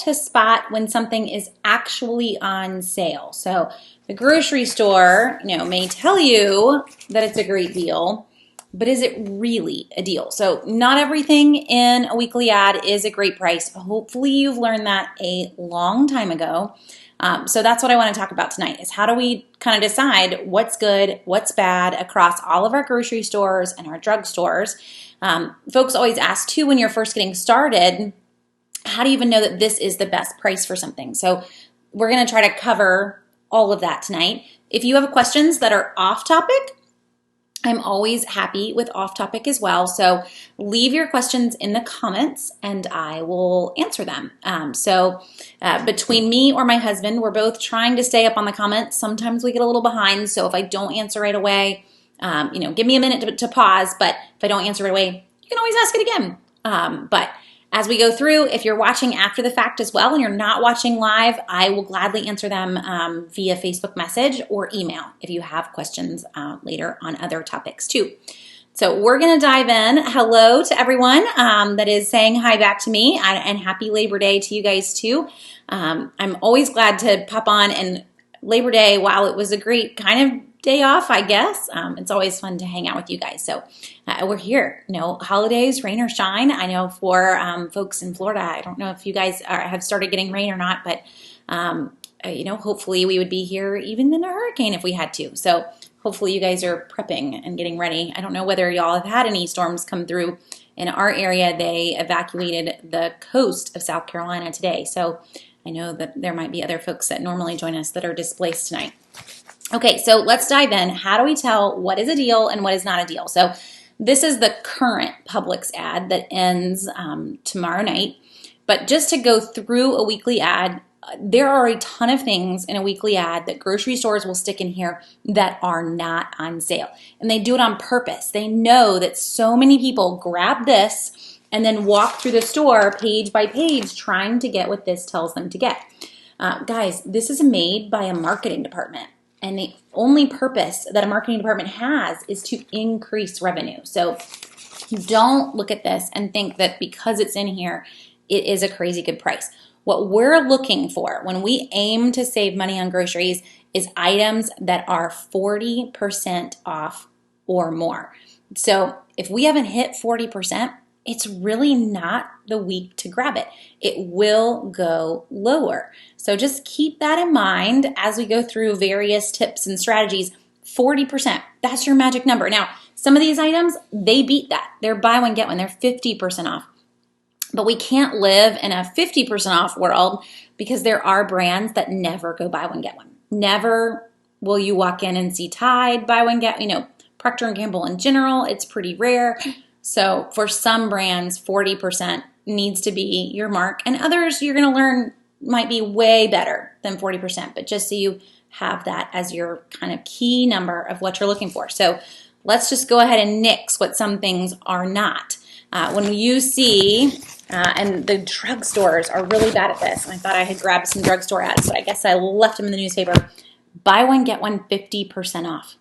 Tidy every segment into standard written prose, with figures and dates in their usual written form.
to spot when something is actually on sale. So the grocery store, may tell you that it's a great deal, but is it really a deal? So not everything in a weekly ad is a great price. Hopefully you've learned that a long time ago. So that's what I want to talk about tonight is how do we kind of decide what's good, what's bad across all of our grocery stores and our drugstores. Folks always ask too when you're first getting started, how do you even know that this is the best price for something? So we're going to try to cover all of that tonight. If you have questions that are off topic, I'm always happy with off topic as well. So leave your questions in the comments and I will answer them. Between me or my husband, we're both trying to stay up on the comments. Sometimes we get a little behind. So if I don't answer right away, give me a minute to pause. But if I don't answer right away, you can always ask it again. But as we go through, if you're watching after the fact as well and you're not watching live, I will gladly answer them via Facebook message or email if you have questions later on other topics too. So we're going to dive in. Hello to everyone that is saying hi back to me and happy Labor Day to you guys too. I'm always glad to pop on, and Labor Day, while it was a great kind of day off, I guess. It's always fun to hang out with you guys. So we're here, holidays, rain or shine. I know for folks in Florida, I don't know if you guys have started getting rain or not, but hopefully we would be here even in a hurricane if we had to. So hopefully you guys are prepping and getting ready. I don't know whether y'all have had any storms come through. In our area, they evacuated the coast of South Carolina today. So I know that there might be other folks that normally join us that are displaced tonight. Okay, so let's dive in. How do we tell what is a deal and what is not a deal? So this is the current Publix ad that ends tomorrow night. But just to go through a weekly ad, there are a ton of things in a weekly ad that grocery stores will stick in here that are not on sale. And they do it on purpose. They know that so many people grab this and then walk through the store page by page trying to get what this tells them to get. Guys, this is made by a marketing department. And the only purpose that a marketing department has is to increase revenue. So don't look at this and think that because it's in here, it is a crazy good price. What we're looking for when we aim to save money on groceries is items that are 40% off or more. So if we haven't hit 40%, it's really not the week to grab it. It will go lower. So just keep that in mind as we go through various tips and strategies. 40%, that's your magic number. Now, some of these items, they beat that. They're buy one, get one. They're 50% off. But we can't live in a 50% off world because there are brands that never go buy one, get one. Never will you walk in and see Tide, buy one, get, Procter & Gamble in general, it's pretty rare. So for some brands, 40% needs to be your mark. And others you're going to learn might be way better than 40%. But just so you have that as your kind of key number of what you're looking for. So let's just go ahead and nix what some things are not. When you see, and the drugstores are really bad at this. And I thought I had grabbed some drugstore ads, but I guess I left them in the newspaper. Buy one, get one 50% off.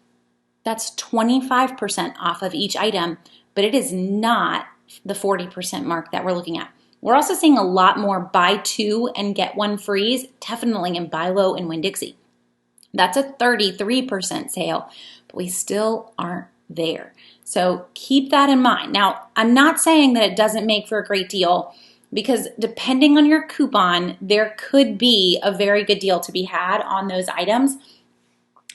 That's 25% off of each item. But it is not the 40% mark that we're looking at. We're also seeing a lot more buy two and get one frees, definitely in Buy Low and Winn-Dixie. That's a 33% sale, but we still aren't there. So keep that in mind. Now, I'm not saying that it doesn't make for a great deal because depending on your coupon, there could be a very good deal to be had on those items,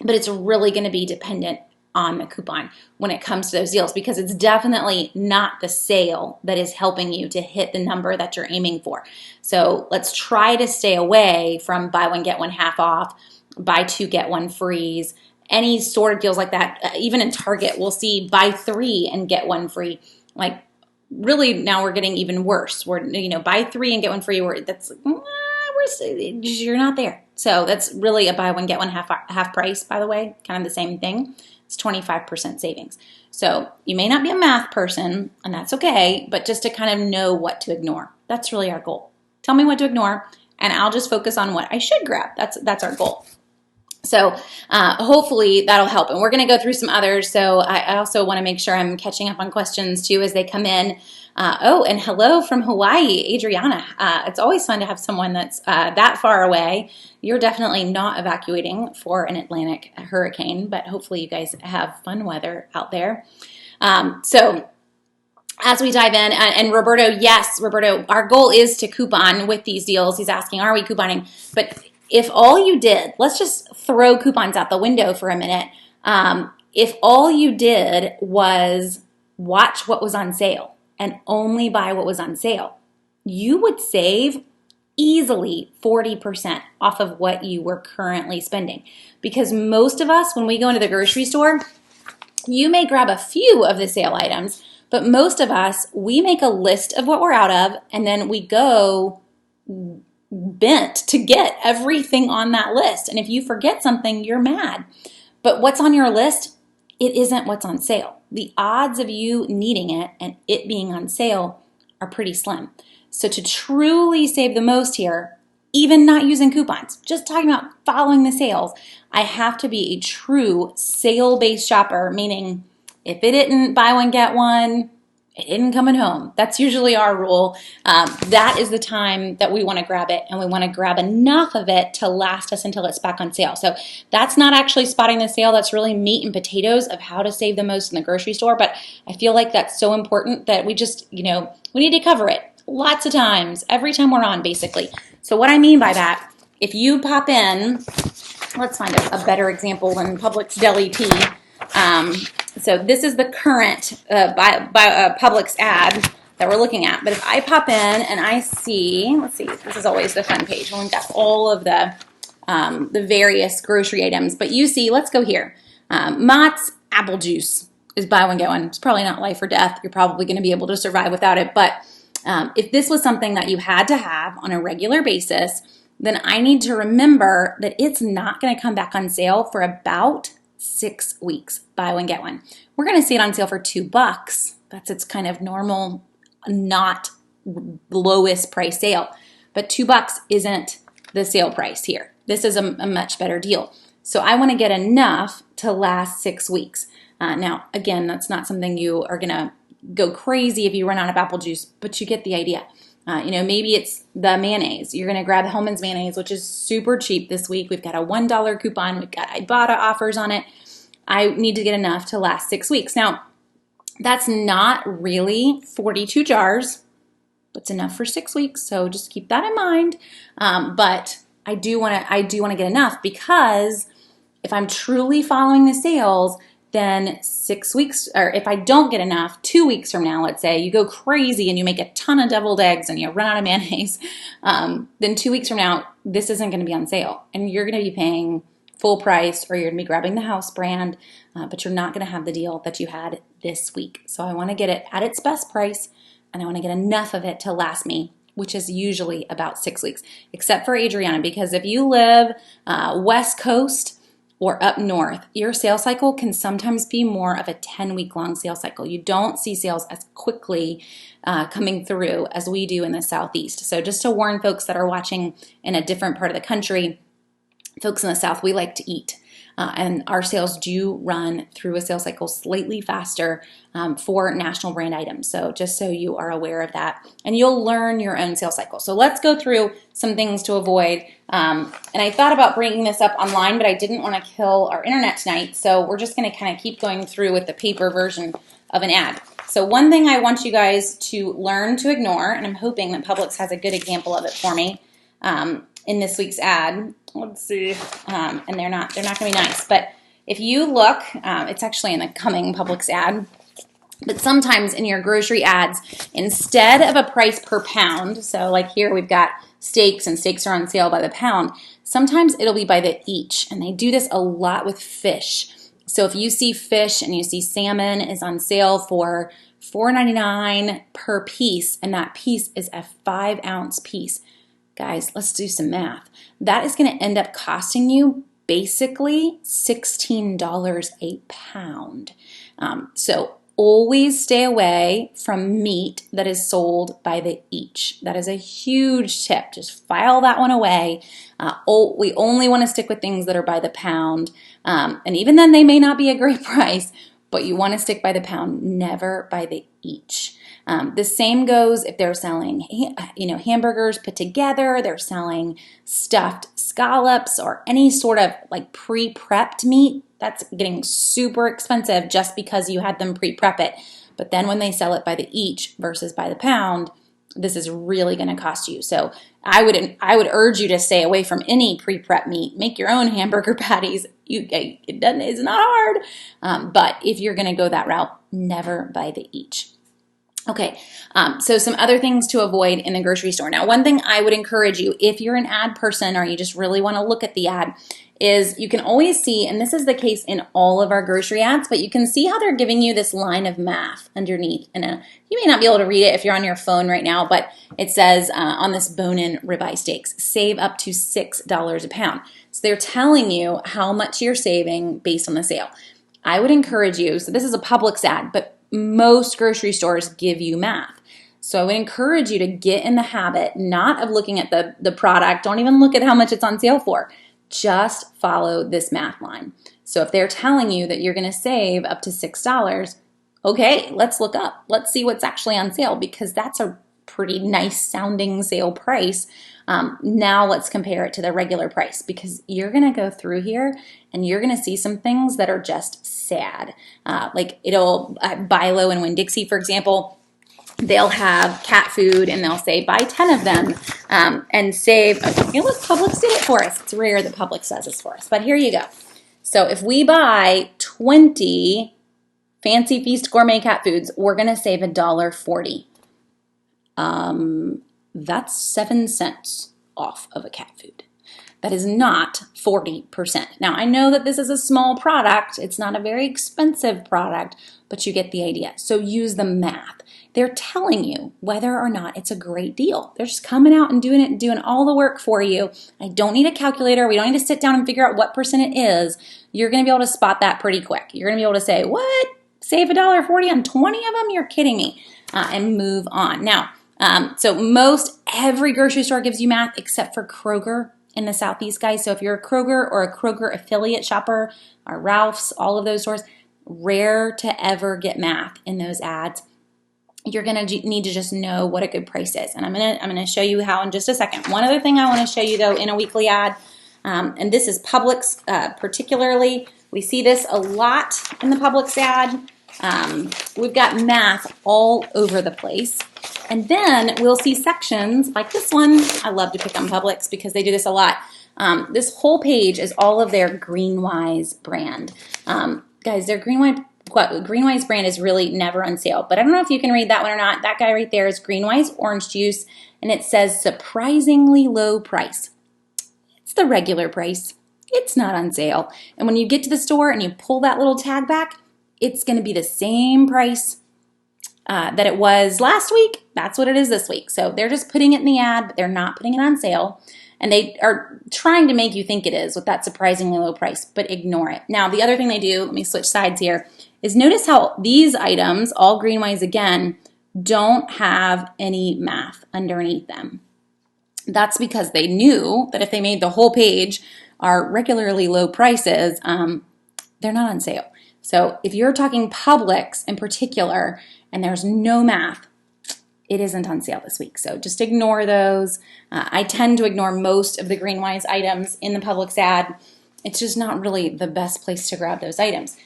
but it's really going to be dependent on the coupon when it comes to those deals because it's definitely not the sale that is helping you to hit the number that you're aiming for. So let's try to stay away from buy one, get one half off, buy two, get one frees, any sort of deals like that. Even in Target, we'll see buy three and get one free. Like really now we're getting even worse. We're, buy three and get one free. You're not there. So that's really a buy one, get one half price, by the way, kind of the same thing. It's 25% savings. So you may not be a math person, and that's okay, but just to kind of know what to ignore. That's really our goal. Tell me what to ignore, and I'll just focus on what I should grab. That's our goal. So hopefully that'll help. And we're going to go through some others. So I also want to make sure I'm catching up on questions too as they come in. Oh, and hello from Hawaii, Adriana. It's always fun to have someone that's that far away. You're definitely not evacuating for an Atlantic hurricane, but hopefully you guys have fun weather out there. So as we dive in, and Roberto, yes, Roberto, our goal is to coupon with these deals. He's asking, are we couponing? But if all you did, let's just throw coupons out the window for a minute. If all you did was watch what was on sale and only buy what was on sale, you would save easily 40% off of what you were currently spending. Because most of us, when we go into the grocery store, you may grab a few of the sale items, but most of us, we make a list of what we're out of, and then we go bent to get everything on that list. And if you forget something, you're mad. But what's on your list, it isn't what's on sale. The odds of you needing it and it being on sale are pretty slim. So to truly save the most here, even not using coupons, just talking about following the sales, I have to be a true sale-based shopper, meaning if it didn't buy one, get one, it isn't coming home. That's usually our rule. That is the time that we want to grab it, and we want to grab enough of it to last us until it's back on sale. So that's not actually spotting the sale. That's really meat and potatoes of how to save the most in the grocery store. But I feel like that's so important that we just, we need to cover it lots of times, every time we're on, basically. So what I mean by that, if you pop in, let's find a better example than Publix deli tea. So this is the current Publix ad that we're looking at. But if I pop in and I see, let's see, this is always the fun page when we've got all of the various grocery items. But you see, let's go here. Mott's apple juice is buy one, get one. It's probably not life or death. You're probably going to be able to survive without it. But if this was something that you had to have on a regular basis, then I need to remember that it's not going to come back on sale for about 6 weeks. Buy one, get one. We're going to see it on sale for $2. That's its kind of normal, not lowest price sale. But $2 isn't the sale price here. This is a much better deal. So I want to get enough to last 6 weeks. Now, again, that's not something you are going to go crazy if you run out of apple juice, but you get the idea. Maybe it's the mayonnaise. You're going to grab Hellmann's mayonnaise, which is super cheap this week. We've got a $1 coupon. We've got Ibotta offers on it. I need to get enough to last 6 weeks. Now, that's not really 42 jars, but it's enough for 6 weeks. So just keep that in mind. But I do want to get enough, because if I'm truly following the sales, then 6 weeks, or if I don't get enough, 2 weeks from now, let's say, you go crazy and you make a ton of deviled eggs and you run out of mayonnaise, then 2 weeks from now, this isn't going to be on sale. And you're going to be paying full price, or you're going to be grabbing the house brand, but you're not going to have the deal that you had this week. So I want to get it at its best price, and I want to get enough of it to last me, which is usually about 6 weeks, except for Adriana, because if you live West Coast or up north, your sales cycle can sometimes be more of a 10-week long sales cycle. You don't see sales as quickly coming through as we do in the Southeast. So just to warn folks that are watching in a different part of the country, folks in the South, we like to eat. And our sales do run through a sales cycle slightly faster for national brand items. So just so you are aware of that, and you'll learn your own sales cycle. So let's go through some things to avoid. And I thought about bringing this up online, but I didn't want to kill our internet tonight. So we're just going to kind of keep going through with the paper version of an ad. So one thing I want you guys to learn to ignore, and I'm hoping that Publix has a good example of it for me in this week's ad. Let's see, and they're not going to be nice. But if you look, it's actually in the coming Publix ad. But sometimes in your grocery ads, instead of a price per pound, so like here we've got steaks, and steaks are on sale by the pound. Sometimes it'll be by the each, and they do this a lot with fish. So if you see fish and you see salmon is on sale for $4.99 per piece, and that piece is a 5-ounce piece. Guys, let's do some math. That is going to end up costing you basically $16 a pound. So always stay away from meat that is sold by the each. That is a huge tip. Just file that one away. We only want to stick with things that are by the pound. And even then, they may not be a great price, but you want to stick by the pound, never by the each. The same goes if they're selling, hamburgers put together, they're selling stuffed scallops or any sort of like pre-prepped meat. That's getting super expensive just because you had them pre-prep it. But then when they sell it by the each versus by the pound, this is really going to cost you. So I would urge you to stay away from any pre-prep meat. Make your own hamburger patties. It's not hard. But if you're going to go that route, never by the each. Okay, so some other things to avoid in the grocery store. Now, one thing I would encourage you, if you're an ad person or you just really want to look at the ad, is you can always see, and this is the case in all of our grocery ads, but you can see how they're giving you this line of math underneath. And you may not be able to read it if you're on your phone right now, but it says on this bone-in ribeye steaks, save up to $6 a pound. So they're telling you how much you're saving based on the sale. I would encourage you, so this is a Publix ad, but most grocery stores give you math. So I would encourage you to get in the habit, not of looking at the product, don't even look at how much it's on sale for. Just follow this math line. So if they're telling you that you're going to save up to $6, okay, let's look up. Let's see what's actually on sale because that's a pretty nice sounding sale price. Now let's compare it to the regular price because you're going to go through here and you're going to see some things that are just sad. Like it'll, Bilo and Winn-Dixie, for example, they'll have cat food and they'll say buy 10 of them and save. Okay, look, Publix did it for us. It's rare that Publix does this for us, but here you go. So if we buy 20 Fancy Feast gourmet cat foods, we're going to save $1.40. That's 7 cents off of a cat food. That is not 40%. Now, I know that this is a small product. It's not a very expensive product, but you get the idea. So use the math. They're telling you whether or not it's a great deal. They're just coming out and doing all the work for you. I don't need a calculator. We don't need to sit down and figure out what percent it is. You're going to be able to spot that pretty quick. You're going to be able to say, what? Save $1.40 on 20 of them? You're kidding me. And move on. Now, so most every grocery store gives you math except for Kroger in the Southeast, guys. So if you're a Kroger or a Kroger affiliate shopper or Ralph's, all of those stores, rare to ever get math in those ads. You're going to need to just know what a good price is. And I'm going to show you how in just a second. One other thing I want to show you though in a weekly ad, and this is Publix particularly. We see this a lot in the Publix ad. We've got math all over the place. And then we'll see sections like this one. I love to pick on Publix because they do this a lot. This whole page is all of their Greenwise brand. Guys, their Greenwise brand is really never on sale. But I don't know if you can read that one or not. That guy right there is Greenwise orange juice. And it says surprisingly low price. It's the regular price. It's not on sale. And when you get to the store and you pull that little tag back, it's going to be the same price that it was last week. That's what it is this week. So they're just putting it in the ad, but they're not putting it on sale. And they are trying to make you think it is with that surprisingly low price, but ignore it. Now, the other thing they do, let me switch sides here, is notice how these items, all Greenwise again, don't have any math underneath them. That's because they knew that if they made the whole page our regularly low prices, they're not on sale. So if you're talking Publix in particular and there's no math, it isn't on sale this week. So just ignore those. I tend to ignore most of the Greenwise items in the Publix ad. It's just not really the best place to grab those items.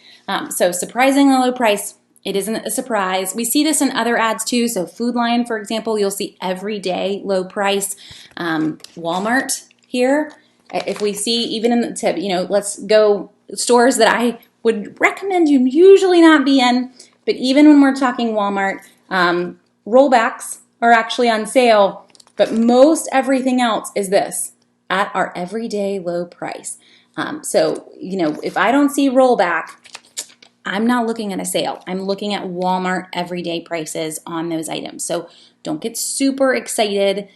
So surprisingly low price, it isn't a surprise. We see this in other ads too. So Food Lion, for example, you'll see everyday low price. Walmart here, if we see even in the tip, let's go stores that I would recommend you usually not be in, but even when we're talking Walmart, rollbacks are actually on sale, but most everything else is this, at our everyday low price. So, if I don't see rollback, I'm not looking at a sale. I'm looking at Walmart everyday prices on those items. So don't get super excited.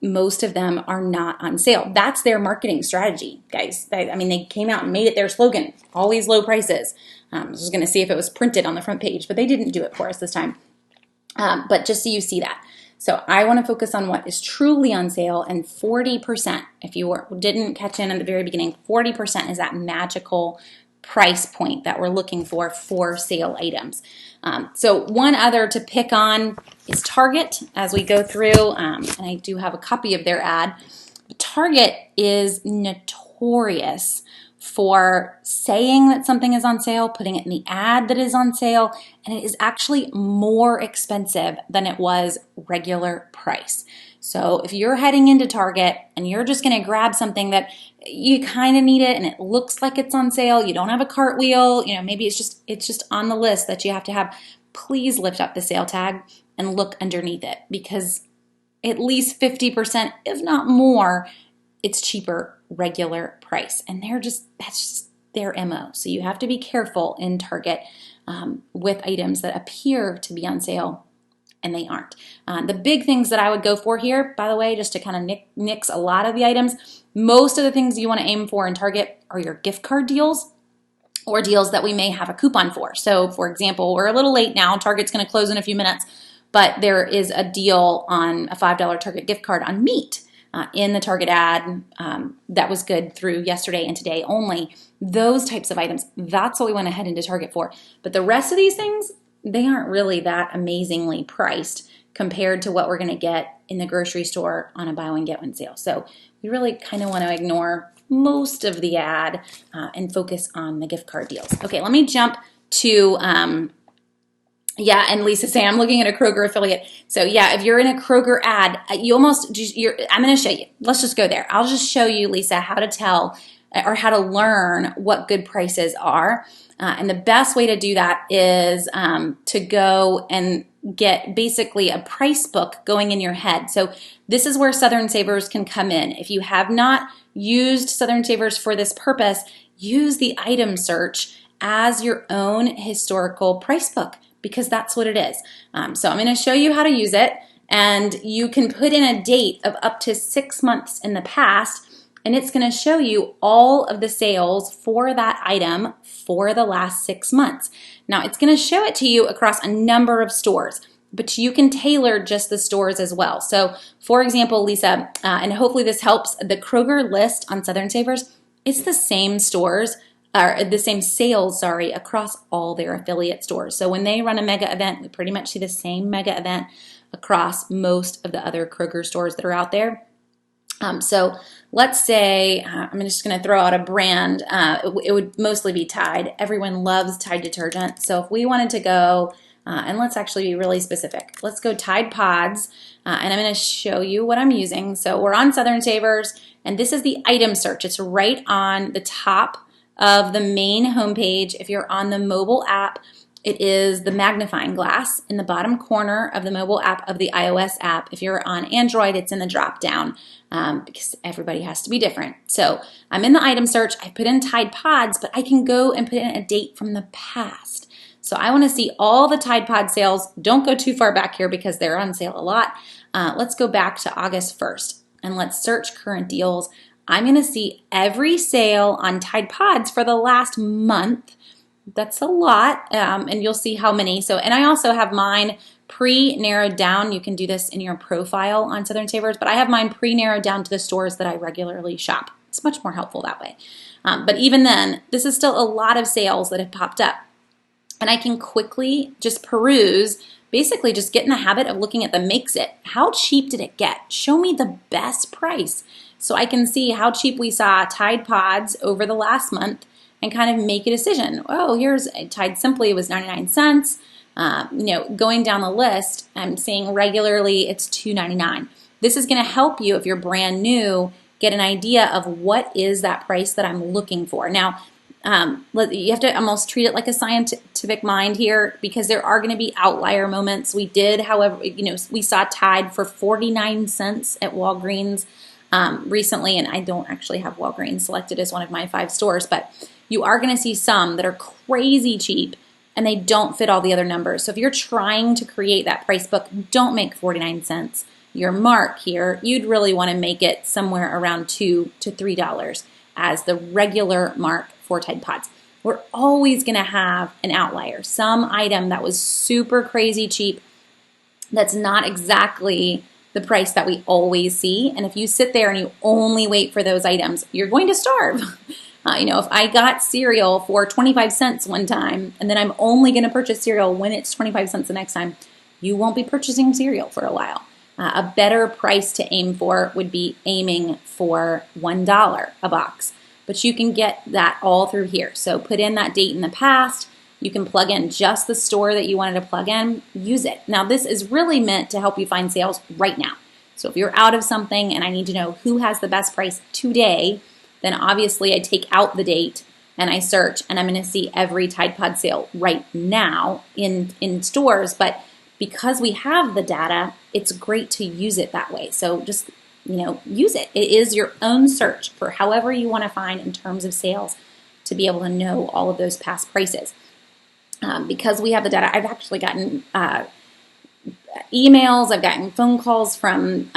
Most of them are not on sale. That's their marketing strategy, guys. They came out and made it their slogan, always low prices. I was just going to see if it was printed on the front page, but they didn't do it for us this time. But just so you see that. So I want to focus on what is truly on sale, and 40%, if you didn't catch in at the very beginning, 40% is that magical price point that we're looking for sale items. So one other to pick on is Target as we go through, and I do have a copy of their ad. Target is notorious for saying that something is on sale, putting it in the ad that is on sale, and it is actually more expensive than it was regular price. So if you're heading into Target and you're just going to grab something that you kind of need it and it looks like it's on sale, you don't have a cartwheel, maybe it's just on the list that you have to have, please lift up the sale tag and look underneath it, because at least 50%, if not more, it's cheaper regular price. And that's just their MO. So you have to be careful in Target with items that appear to be on sale and they aren't. The big things that I would go for here, by the way, just to kind of nix a lot of the items, most of the things you want to aim for in Target are your gift card deals or deals that we may have a coupon for. So for example, we're a little late now. Target's going to close in a few minutes, but there is a deal on a $5 Target gift card on meat in the Target ad that was good through yesterday and today only. Those types of items, that's what we want to head into Target for. But the rest of these things, they aren't really that amazingly priced compared to what we're going to get in the grocery store on a buy one, get one sale. So we really kind of want to ignore most of the ad and focus on the gift card deals. Okay, let me jump to, and Lisa say, I'm looking at a Kroger affiliate. So yeah, if you're in a Kroger ad, I'm going to show you. Let's just go there. I'll just show you, Lisa, how to tell or how to learn what good prices are. And the best way to do that is to go and get basically a price book going in your head. So this is where Southern Savers can come in. If you have not used Southern Savers for this purpose, use the item search as your own historical price book, because that's what it is. So I'm going to show you how to use it, and you can put in a date of up to 6 months in the past, and it's going to show you all of the sales for that item for the last 6 months. Now, it's going to show it to you across a number of stores, but you can tailor just the stores as well. So, for example, Lisa, and hopefully this helps, the Kroger list on Southern Savers, it's the same stores, or the same sales, across all their affiliate stores. So when they run a mega event, we pretty much see the same mega event across most of the other Kroger stores that are out there. So let's say, I'm just going to throw out a brand. It would mostly be Tide. Everyone loves Tide detergent. So if we wanted to go, and let's actually be really specific. Let's go Tide Pods, and I'm going to show you what I'm using. So we're on Southern Savers, and this is the item search. It's right on the top of the main homepage. If you're on the mobile app, it is the magnifying glass in the bottom corner of the mobile app of the iOS app. If you're on Android, it's in the drop down because everybody has to be different. So I'm in the item search. I put in Tide Pods, but I can go and put in a date from the past. So I want to see all the Tide Pod sales. Don't go too far back here because they're on sale a lot. Let's go back to August 1st and let's search current deals. I'm going to see every sale on Tide Pods for the last month. That's a lot, and you'll see how many. So, and I also have mine pre-narrowed down. You can do this in your profile on Southern Savers, but I have mine pre-narrowed down to the stores that I regularly shop. It's much more helpful that way. But even then, this is still a lot of sales that have popped up. And I can quickly just peruse, basically just get in the habit of looking at the makes it. How cheap did it get? Show me the best price. So I can see how cheap we saw Tide Pods over the last month and kind of make a decision. Oh, here's Tide Simply, it was 99 cents. Going down the list, I'm seeing regularly it's $2.99. This is going to help you if you're brand new get an idea of what is that price that I'm looking for. Now, you have to almost treat it like a scientific mind here because there are going to be outlier moments. We did, however, we saw Tide for 49 cents at Walgreens recently, and I don't actually have Walgreens selected as one of my 5 stores, but you are going to see some that are crazy cheap and they don't fit all the other numbers. So if you're trying to create that price book, don't make 49 cents your mark here. You'd really want to make it somewhere around $2 to $3 as the regular mark for Tide Pods. We're always going to have an outlier, some item that was super crazy cheap that's not exactly the price that we always see. And if you sit there and you only wait for those items, you're going to starve. If I got cereal for 25 cents one time, and then I'm only going to purchase cereal when it's 25 cents the next time, you won't be purchasing cereal for a while. A better price to aim for would be aiming for $1 a box. But you can get that all through here. So put in that date in the past. You can plug in just the store that you wanted to plug in. Use it. Now, this is really meant to help you find sales right now. So if you're out of something and I need to know who has the best price today, then obviously I take out the date and I search, and I'm going to see every Tide Pod sale right now in stores. But because we have the data, it's great to use it that way. So just, use it. It is your own search for however you want to find in terms of sales to be able to know all of those past prices. Because we have the data, I've actually gotten emails, I've gotten phone calls from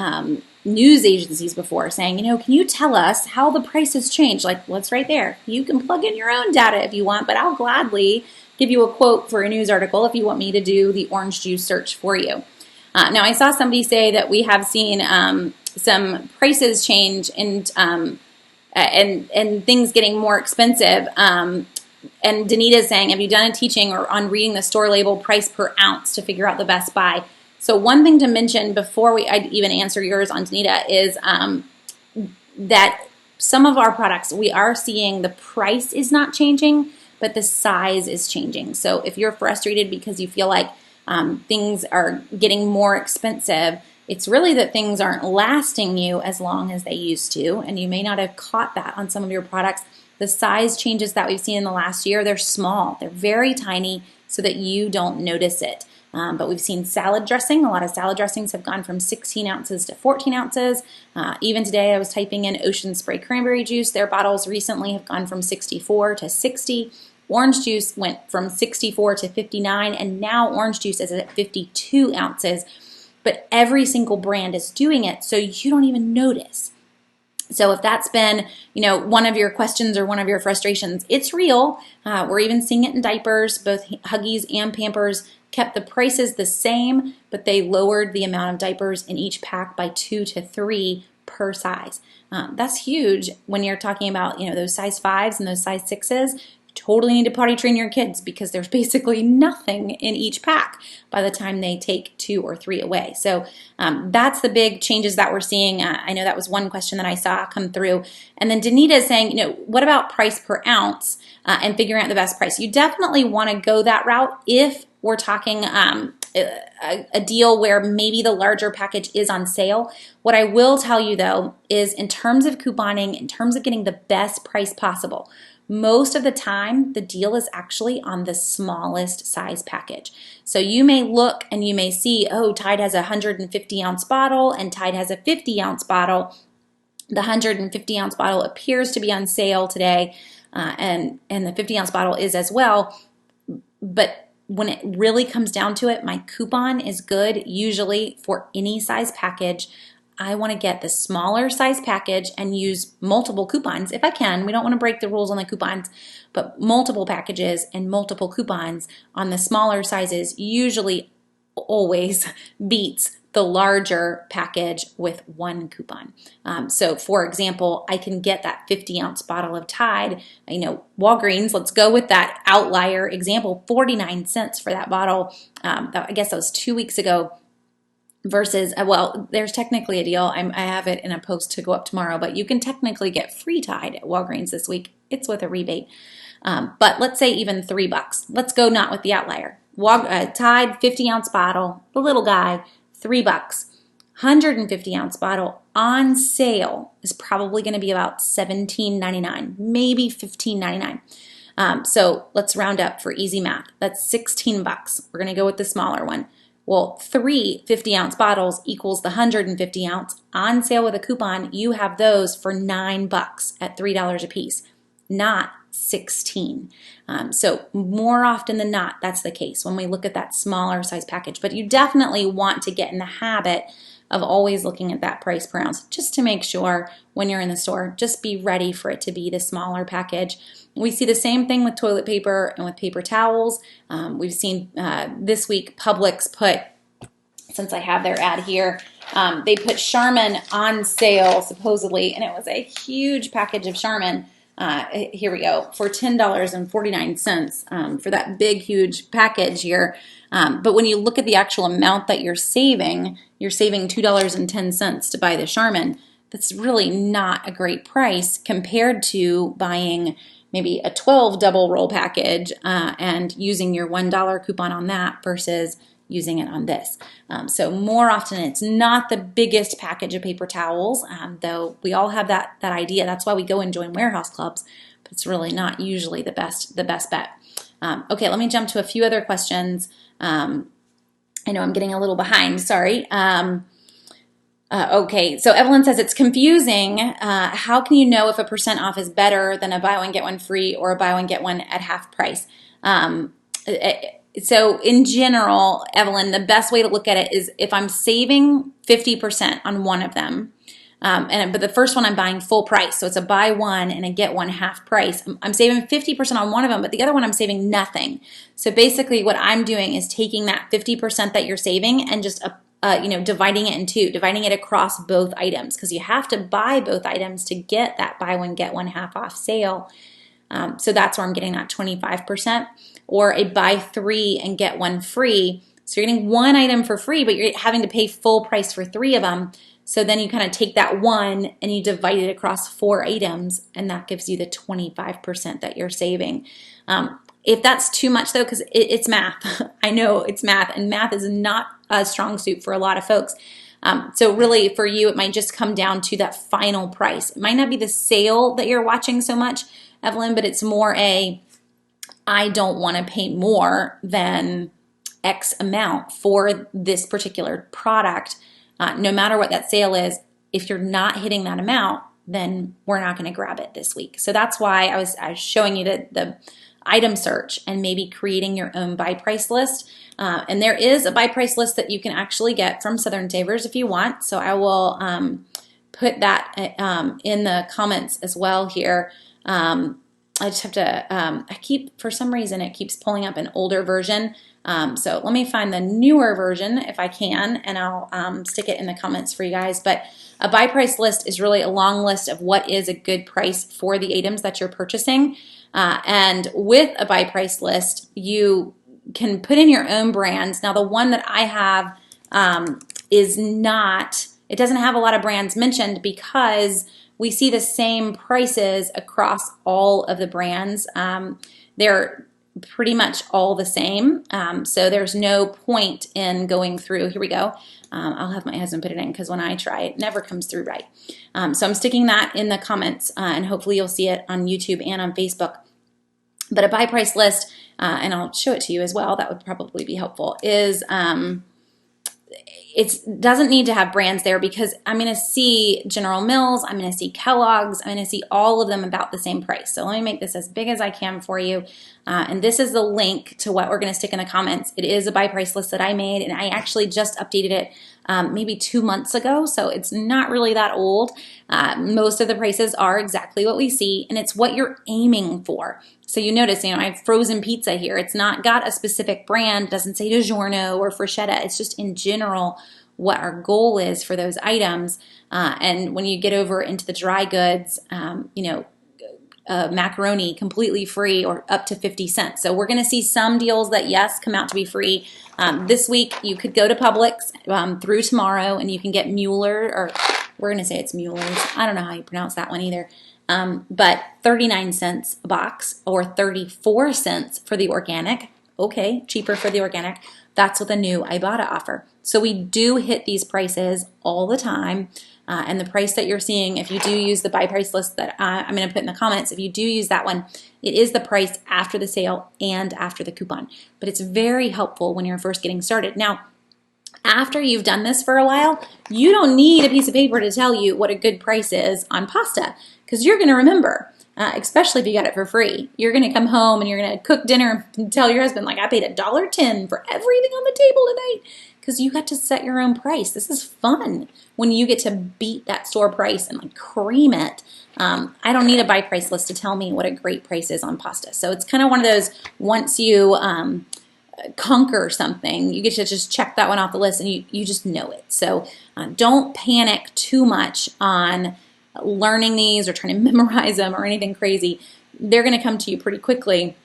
news agencies before saying, can you tell us how the prices change? Like, what's right there? You can plug in your own data if you want, but I'll gladly give you a quote for a news article if you want me to do the orange juice search for you. Now, I saw somebody say that we have seen some prices change and things getting more expensive. And Danita's saying, have you done a teaching or on reading the store label price per ounce to figure out the best buy? So one thing to mention before I even answer yours on Danita is that some of our products, we are seeing the price is not changing, but the size is changing. So if you're frustrated because you feel like things are getting more expensive, it's really that things aren't lasting you as long as they used to, and you may not have caught that on some of your products. The size changes that we've seen in the last year, they're small. They're very tiny so that you don't notice it. But we've seen salad dressing. A lot of salad dressings have gone from 16 ounces to 14 ounces. Even today I was typing in Ocean Spray Cranberry Juice. Their bottles recently have gone from 64 to 60. Orange juice went from 64 to 59, and now orange juice is at 52 ounces. But every single brand is doing it, so you don't even notice. So if that's been, one of your questions or one of your frustrations, it's real. We're even seeing it in diapers. Both Huggies and Pampers kept the prices the same, but they lowered the amount of diapers in each pack by 2 to 3 per size. That's huge when you're talking about, those size 5s and those size 6s. Totally need to potty train your kids because there's basically nothing in each pack by the time they take 2 or 3 away. So that's the big changes that we're seeing. I know that was one question that I saw come through. And then Danita is saying, what about price per ounce and figuring out the best price? You definitely want to go that route if we're talking a deal where maybe the larger package is on sale. What I will tell you though is in terms of couponing, in terms of getting the best price possible, most of the time, the deal is actually on the smallest size package. So you may look and you may see, oh, Tide has a 150-ounce bottle and Tide has a 50-ounce bottle. The 150-ounce bottle appears to be on sale today, and the 50-ounce bottle is as well. But when it really comes down to it, my coupon is good usually for any size package. I want to get the smaller size package and use multiple coupons if I can. We don't want to break the rules on the coupons, but multiple packages and multiple coupons on the smaller sizes usually always beats the larger package with one coupon. So for example, I can get that 50-ounce bottle of Tide. Walgreens, let's go with that outlier example, 49 cents for that bottle. I guess that was 2 weeks ago. Versus, there's technically a deal. I have it in a post to go up tomorrow, but you can technically get free Tide at Walgreens this week. It's with a rebate. But let's say even $3. Let's go not with the outlier. Tide 50-ounce bottle, the little guy, $3. 150-ounce bottle on sale is probably going to be about $17.99, maybe $15.99. So let's round up for easy math. That's $16. We're going to go with the smaller one. Well, 3 50-ounce bottles equals the 150-ounce. On sale with a coupon, you have those for $9 at $3 a piece, not 16. So more often than not, that's the case when we look at that smaller size package. But you definitely want to get in the habit of always looking at that price per ounce just to make sure when you're in the store, just be ready for it to be the smaller package. We see the same thing with toilet paper and with paper towels. We've seen this week Publix put, since I have their ad here, they put Charmin on sale supposedly, and it was a huge package of Charmin. Here we go, for $10.49 for that big, huge package here. But when you look at the actual amount that you're saving $2.10 to buy the Charmin. That's really not a great price compared to buying maybe a 12 double roll package and using your $1 coupon on that versus using it on this. So more often it's not the biggest package of paper towels, though we all have that idea. That's why we go and join warehouse clubs, but it's really not usually the best bet. Okay, let me jump to a few other questions. I know I'm getting a little behind, sorry. Okay, so Evelyn says it's confusing. How can you know if a % off is better than a buy one, get one free or a buy one, get one at half price? So in general, Evelyn, the best way to look at it is if I'm saving 50% on one of them, but the first one I'm buying full price, so it's a buy one and a get one half price. I'm saving 50% on one of them, but the other one I'm saving nothing. So basically what I'm doing is taking that 50% that you're saving and just dividing it in two, dividing it across both items, because you have to buy both items to get that buy one, get one half off sale. So that's where I'm getting that 25%, or a buy three and get one free. So you're getting one item for free, but you're having to pay full price for three of them. So then you kind of take that one and you divide it across 4 items, and that gives you the 25% that you're saving. If that's too much though, because it's math, I know it's math, and math is not a strong suit for a lot of folks. So really for you, it might just come down to that final price. It might not be the sale that you're watching so much, Evelyn, but it's more I don't want to pay more than X amount for this particular product. No matter what that sale is, if you're not hitting that amount, then we're not going to grab it this week. So that's why I was showing you the item search and maybe creating your own buy price list. And there is a buy price list that you can actually get from Southern Savers if you want. So I will put that in the comments as well here. I just have to, for some reason, it keeps pulling up an older version. So let me find the newer version if I can, and I'll stick it in the comments for you guys. But a buy price list is really a long list of what is a good price for the items that you're purchasing. And with a buy price list, you can put in your own brands. Now, the one that I have it doesn't have a lot of brands mentioned because we see the same prices across all of the brands. They're pretty much all the same. So there's no point in going through. Here we go. I'll have my husband put it in because when I try, it never comes through right. So I'm sticking that in the comments, and hopefully you'll see it on YouTube and on Facebook. But a buy price list, and I'll show it to you as well, that would probably be helpful, is it doesn't need to have brands there because I'm going to see General Mills, I'm going to see Kellogg's, I'm going to see all of them about the same price. So let me make this as big as I can for you. And this is the link to what we're going to stick in the comments. It is a buy price list that I made, and I actually just updated it maybe 2 months ago, so it's not really that old. Most of the prices are exactly what we see, and it's what you're aiming for. So you notice, I have frozen pizza here. It's not got a specific brand. It doesn't say DiGiorno or Freschetta. It's just in general what our goal is for those items. And when you get over into the dry goods, macaroni completely free or up to 50 cents. So we're going to see some deals that, yes, come out to be free. This week, you could go to Publix through tomorrow, and you can get Mueller, or we're going to say it's Mueller's. I don't know how you pronounce that one either. But 39 cents a box or 34 cents for the organic. Okay, cheaper for the organic. That's with a new Ibotta offer. So we do hit these prices all the time. And the price that you're seeing, if you do use the buy price list that I'm going to put in the comments, if you do use that one, it is the price after the sale and after the coupon. But it's very helpful when you're first getting started. Now, after you've done this for a while, you don't need a piece of paper to tell you what a good price is on pasta because you're going to remember, especially if you got it for free. You're going to come home and you're going to cook dinner and tell your husband, like, I paid $1.10 for everything on the table tonight. Because you got to set your own price. This is fun when you get to beat that store price and like cream it. I don't need a buy price list to tell me what a great price is on pasta. So it's kind of one of those, once you conquer something, you get to just check that one off the list and you just know it. So don't panic too much on learning these or trying to memorize them or anything crazy. They're going to come to you pretty quickly.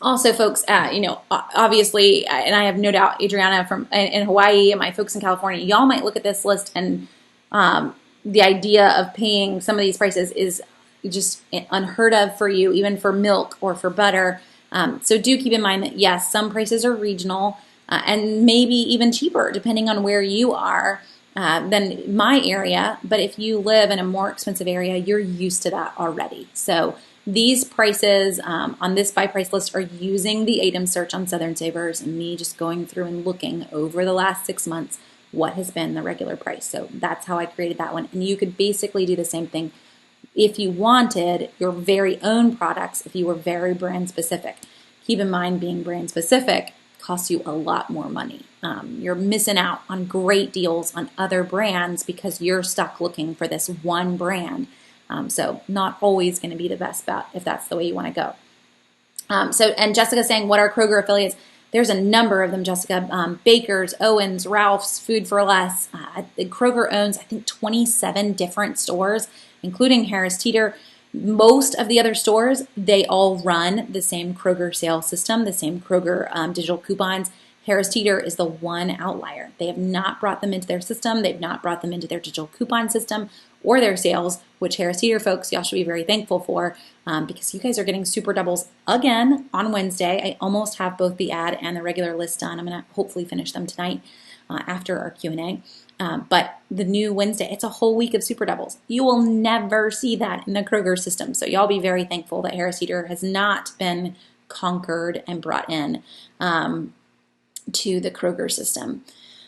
Also, folks, obviously, and I have no doubt Adriana in Hawaii and my folks in California, y'all might look at this list and the idea of paying some of these prices is just unheard of for you, even for milk or for butter. So do keep in mind that, yes, some prices are regional and maybe even cheaper depending on where you are than my area. But if you live in a more expensive area, you're used to that already. So these prices on this by price list are using the item search on Southern Savers and me just going through and looking over the last 6 months what has been the regular price. So that's how I created that one. And you could basically do the same thing if you wanted your very own products, if you were very brand specific. Keep in mind, being brand specific costs you a lot more money. You're missing out on great deals on other brands because you're stuck looking for this one brand. So not always going to be the best bet if that's the way you want to go. And Jessica's saying, what are Kroger affiliates? There's a number of them, Jessica. Baker's, Owens, Ralph's, Food for Less. Kroger owns, I think, 27 different stores, including Harris Teeter. Most of the other stores, they all run the same Kroger sales system, the same Kroger digital coupons. Harris Teeter is the one outlier. They have not brought them into their system. They've not brought them into their digital coupon system or their sales, which Harris Teeter folks, y'all should be very thankful for because you guys are getting super doubles again on Wednesday. I almost have both the ad and the regular list done. I'm going to hopefully finish them tonight after our Q&A. But the new Wednesday, it's a whole week of super doubles. You will never see that in the Kroger system. So y'all be very thankful that Harris Teeter has not been conquered and brought in to the Kroger system.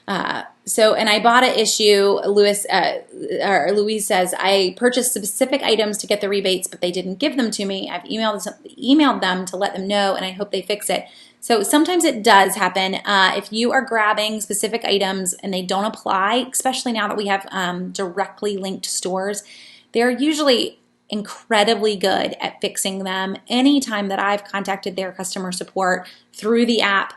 And I bought an issue. Louise says, I purchased specific items to get the rebates, but they didn't give them to me. I've emailed them to let them know, and I hope they fix it. So sometimes it does happen. If you are grabbing specific items and they don't apply, especially now that we have directly linked stores, they're usually incredibly good at fixing them. Anytime that I've contacted their customer support through the app,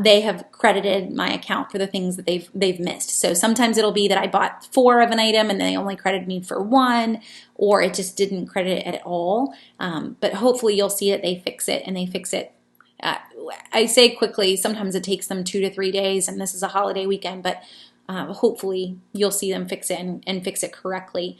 they have credited my account for the things that they've missed. So sometimes it'll be that I bought 4 of an item and they only credited me for 1, or it just didn't credit it at all. But hopefully you'll see that they fix it, and they fix it. I say quickly, sometimes it takes them 2 to 3 days, and this is a holiday weekend, but hopefully you'll see them fix it and fix it correctly.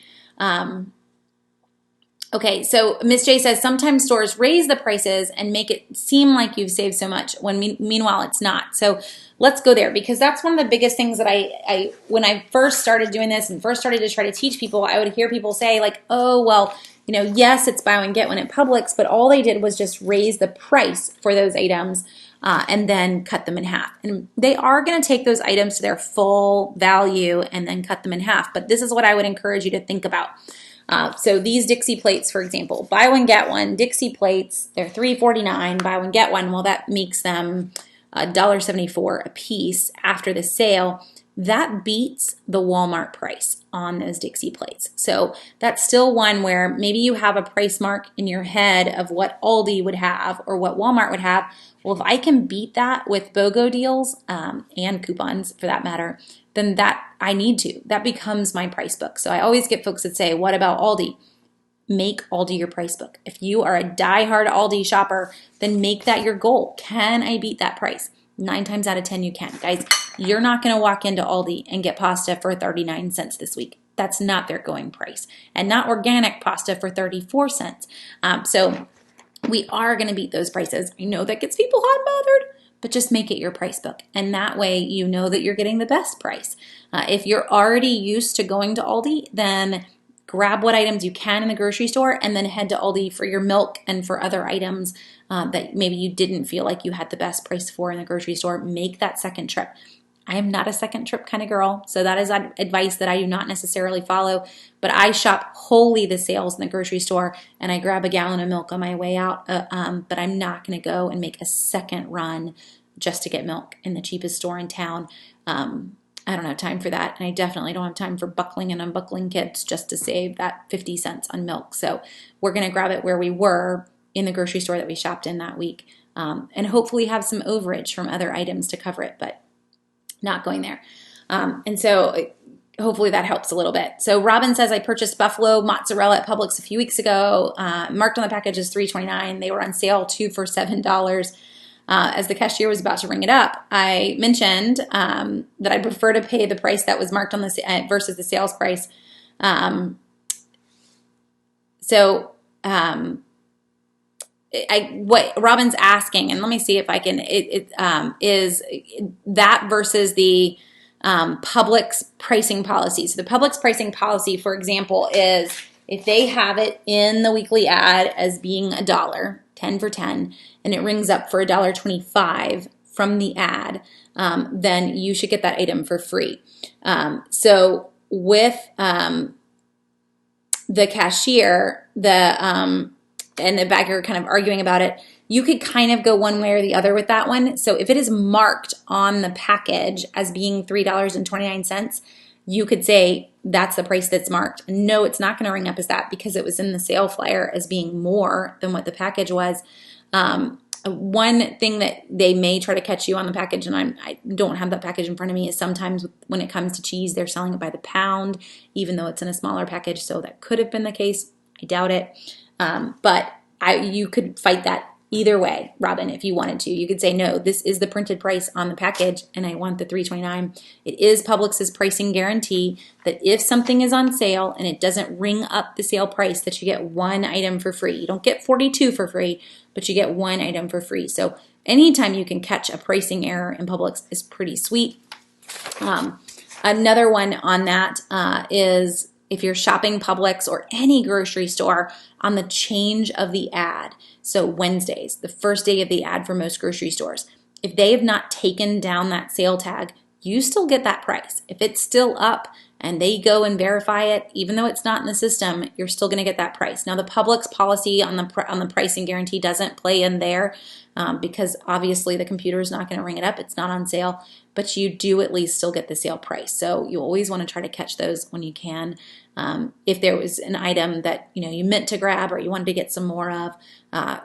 Okay, so Miss J says, sometimes stores raise the prices and make it seem like you've saved so much when meanwhile it's not. So let's go there, because that's one of the biggest things that I when I first started doing this and first started to try to teach people, I would hear people say like, oh, well, yes, it's buy one, get one at Publix, but all they did was just raise the price for those items and then cut them in half. And they are going to take those items to their full value and then cut them in half. But this is what I would encourage you to think about. So these Dixie plates, for example, buy one, get one, Dixie plates, they're $3.49, buy one, get one. Well, that makes them $1.74 a piece after the sale. That beats the Walmart price on those Dixie plates. So that's still one where maybe you have a price mark in your head of what Aldi would have or what Walmart would have. Well, if I can beat that with BOGO deals and coupons for that matter, then I need to. That becomes my price book. So I always get folks that say, what about Aldi? Make Aldi your price book. If you are a diehard Aldi shopper, then make that your goal. Can I beat that price? 9 times out of 10 you can. Guys, you're not going to walk into Aldi and get pasta for 39 cents this week. That's not their going price. And not organic pasta for 34 cents. So we are going to beat those prices. I know that gets people hot and bothered, but just make it your price book. And that way you know that you're getting the best price. If you're already used to going to Aldi, then grab what items you can in the grocery store and then head to Aldi for your milk and for other items that maybe you didn't feel like you had the best price for in the grocery store. Make that second trip. I am not a second trip kind of girl, so that is advice that I do not necessarily follow, but I shop wholly the sales in the grocery store and I grab a gallon of milk on my way out, but I'm not going to go and make a second run just to get milk in the cheapest store in town. I don't have time for that, and I definitely don't have time for buckling and unbuckling kids just to save that 50 cents on milk. So we're going to grab it where we were in the grocery store that we shopped in that week, and hopefully have some overage from other items to cover it, but not going there. And so hopefully that helps a little bit. So Robin says, I purchased buffalo mozzarella at Publix a few weeks ago. Marked on the package is $3.29. They were on sale 2 for $7. As the cashier was about to ring it up, I mentioned that I prefer to pay the price that was marked on the versus the sales price. What Robin's asking, and let me see if I can, is that versus the Publix pricing policy. So the Publix pricing policy, for example, is if they have it in the weekly ad as being $1, 10 for 10, and it rings up for $1.25 from the ad, then you should get that item for free. So with the cashier, and the bagger kind of arguing about it, you could kind of go one way or the other with that one. So if it is marked on the package as being $3.29, you could say that's the price that's marked. No, it's not going to ring up as that because it was in the sale flyer as being more than what the package was. One thing that they may try to catch you on the package, and I don't have that package in front of me, is sometimes when it comes to cheese, they're selling it by the pound, even though it's in a smaller package. So that could have been the case. I doubt it. But you could fight that either way, Robin, if you wanted to. You could say, no, this is the printed price on the package, and I want the $3.29. It is Publix's pricing guarantee that if something is on sale and it doesn't ring up the sale price, that you get one item for free. You don't get 42 for free, but you get one item for free. So anytime you can catch a pricing error in Publix is pretty sweet. Another one on that is if you're shopping Publix or any grocery store on the change of the ad. So Wednesdays, the first day of the ad for most grocery stores. If they have not taken down that sale tag, you still get that price. If it's still up and they go and verify it, even though it's not in the system, you're still going to get that price. Now, the Publix policy on the pricing guarantee doesn't play in there because obviously the computer is not going to ring it up. It's not on sale, but you do at least still get the sale price. So you always want to try to catch those when you can. If there was an item that you meant to grab or you wanted to get some more of,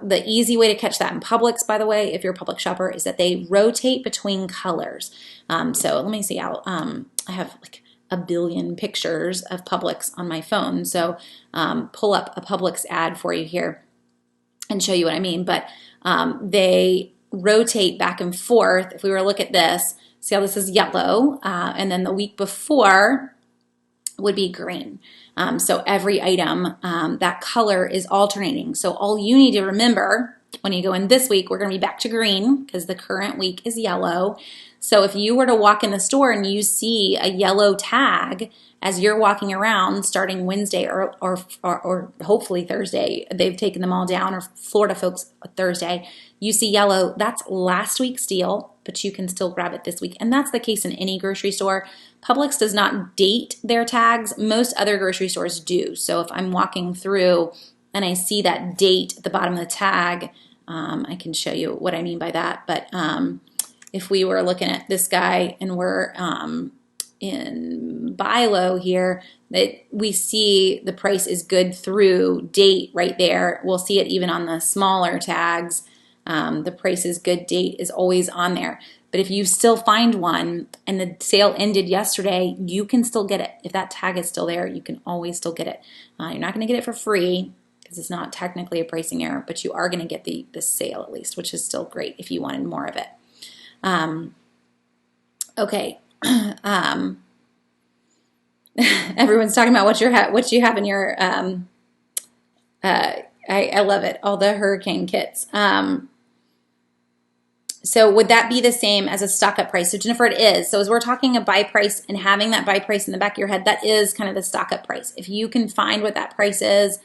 the easy way to catch that in Publix, by the way, if you're a Publix shopper, is that they rotate between colors. So let me see. I have like a billion pictures of Publix on my phone. So pull up a Publix ad for you here and show you what I mean. But they rotate back and forth. If we were to look at this, see how this is yellow, and then the week before would be green. So every item, that color is alternating. So all you need to remember when you go in this week, we're going to be back to green because the current week is yellow. So if you were to walk in the store and you see a yellow tag as you're walking around starting Wednesday or hopefully Thursday, they've taken them all down, or Florida folks Thursday, you see yellow, that's last week's deal, but you can still grab it this week. And that's the case in any grocery store. Publix does not date their tags. Most other grocery stores do. So if I'm walking through and I see that date at the bottom of the tag, I can show you what I mean by that. But if we were looking at this guy and we're in buy low here, that we see the price is good through date right there. We'll see it even on the smaller tags. The price is good date is always on there. But if you still find one and the sale ended yesterday, you can still get it. If that tag is still there, you can always still get it. You're not going to get it for free because it's not technically a pricing error, but you are going to get the sale at least, which is still great if you wanted more of it. Okay. Everyone's talking about what you have in your, I love it. All the hurricane kits. So would that be the same as a stock up price? So Jennifer, it is. So as we're talking a buy price and having that buy price in the back of your head, that is kind of the stock up price. If you can find what that price is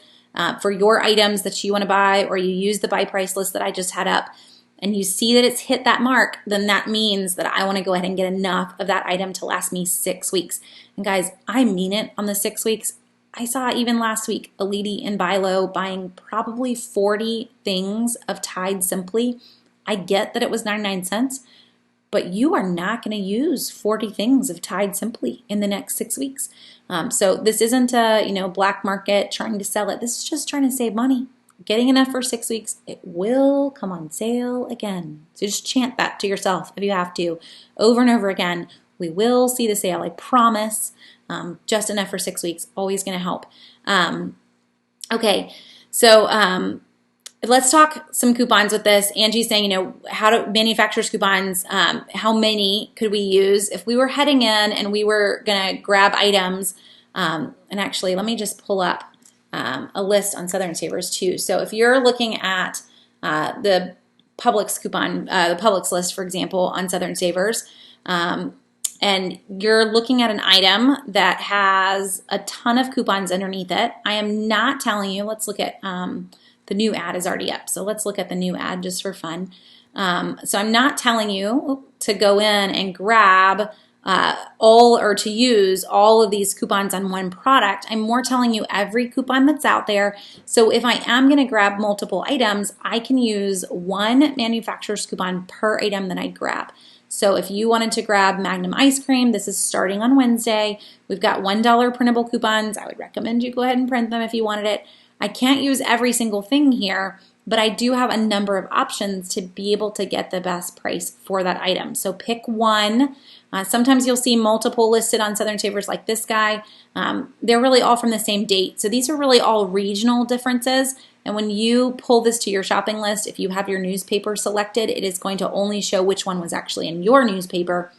for your items that you want to buy, or you use the buy price list that I just had up, and you see that it's hit that mark, then that means that I want to go ahead and get enough of that item to last me 6 weeks. And guys, I mean it on the 6 weeks. I saw even last week a lady in buy low buying probably 40 things of Tide Simply. I get that it was 99 cents, but you are not going to use 40 things of Tide Simply in the next 6 weeks. So this isn't a black market trying to sell it. This is just trying to save money. Getting enough for 6 weeks, it will come on sale again. So just chant that to yourself if you have to, over and over again. We will see the sale, I promise. Just enough for 6 weeks, always going to help. Okay, so let's talk some coupons with this. Angie's saying, how do manufacturers coupons, how many could we use? If we were heading in and we were going to grab items, and actually, let me just pull up a list on Southern Savers too. So if you're looking at the Publix coupon, the Publix list, for example, on Southern Savers, and you're looking at an item that has a ton of coupons underneath it, I am not telling you, let's look at, the new ad is already up. So let's look at the new ad just for fun. So I'm not telling you to go in and grab or to use all of these coupons on one product. I'm more telling you every coupon that's out there. So if I am going to grab multiple items, I can use one manufacturer's coupon per item that I grab. So if you wanted to grab Magnum ice cream, this is starting on Wednesday. We've got $1 printable coupons. I would recommend you go ahead and print them if you wanted it. I can't use every single thing here, but I do have a number of options to be able to get the best price for that item. So pick one. Sometimes you'll see multiple listed on Southern Savers like this guy. They're really all from the same date. So these are really all regional differences. And when you pull this to your shopping list, if you have your newspaper selected, it is going to only show which one was actually in your newspaper.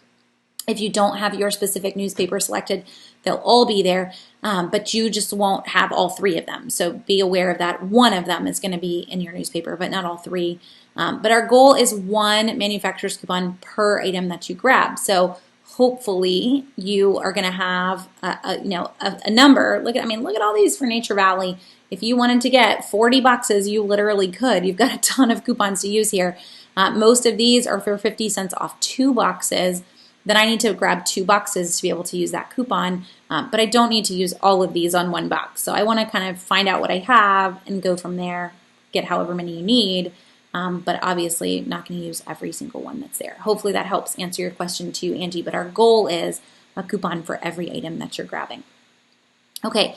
If you don't have your specific newspaper selected, they'll all be there, but you just won't have all three of them. So be aware of that. One of them is going to be in your newspaper, but not all three. But our goal is one manufacturer's coupon per item that you grab. So hopefully you are going to have a number. Look at all these for Nature Valley. If you wanted to get 40 boxes, you literally could. You've got a ton of coupons to use here. Most of these are for 50 cents off 2 boxes. Then I need to grab 2 boxes to be able to use that coupon, but I don't need to use all of these on one box. So I want to kind of find out what I have and go from there, get however many you need, but obviously not going to use every single one that's there. Hopefully that helps answer your question too, Angie, but our goal is a coupon for every item that you're grabbing. Okay,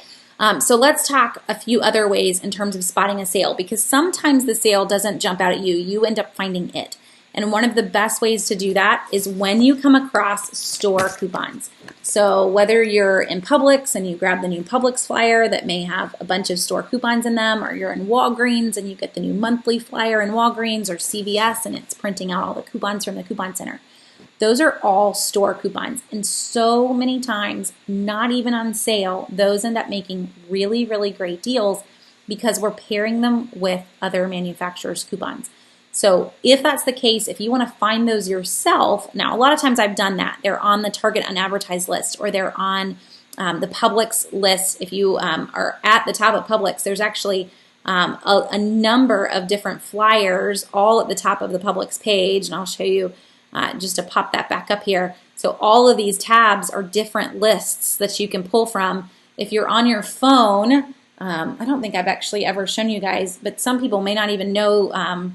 so let's talk a few other ways in terms of spotting a sale, because sometimes the sale doesn't jump out at you. You end up finding it. And one of the best ways to do that is when you come across store coupons. So whether you're in Publix and you grab the new Publix flyer that may have a bunch of store coupons in them, or you're in Walgreens and you get the new monthly flyer in Walgreens or CVS and it's printing out all the coupons from the coupon center. Those are all store coupons. And so many times, not even on sale, those end up making really, really great deals because we're pairing them with other manufacturers' coupons. So if that's the case, if you want to find those yourself, now a lot of times I've done that. They're on the Target unadvertised list, or they're on the Publix list. If you are at the top of Publix, there's actually a number of different flyers all at the top of the Publix page, and I'll show you just to pop that back up here. So all of these tabs are different lists that you can pull from. If you're on your phone, I don't think I've actually ever shown you guys, but some people may not even know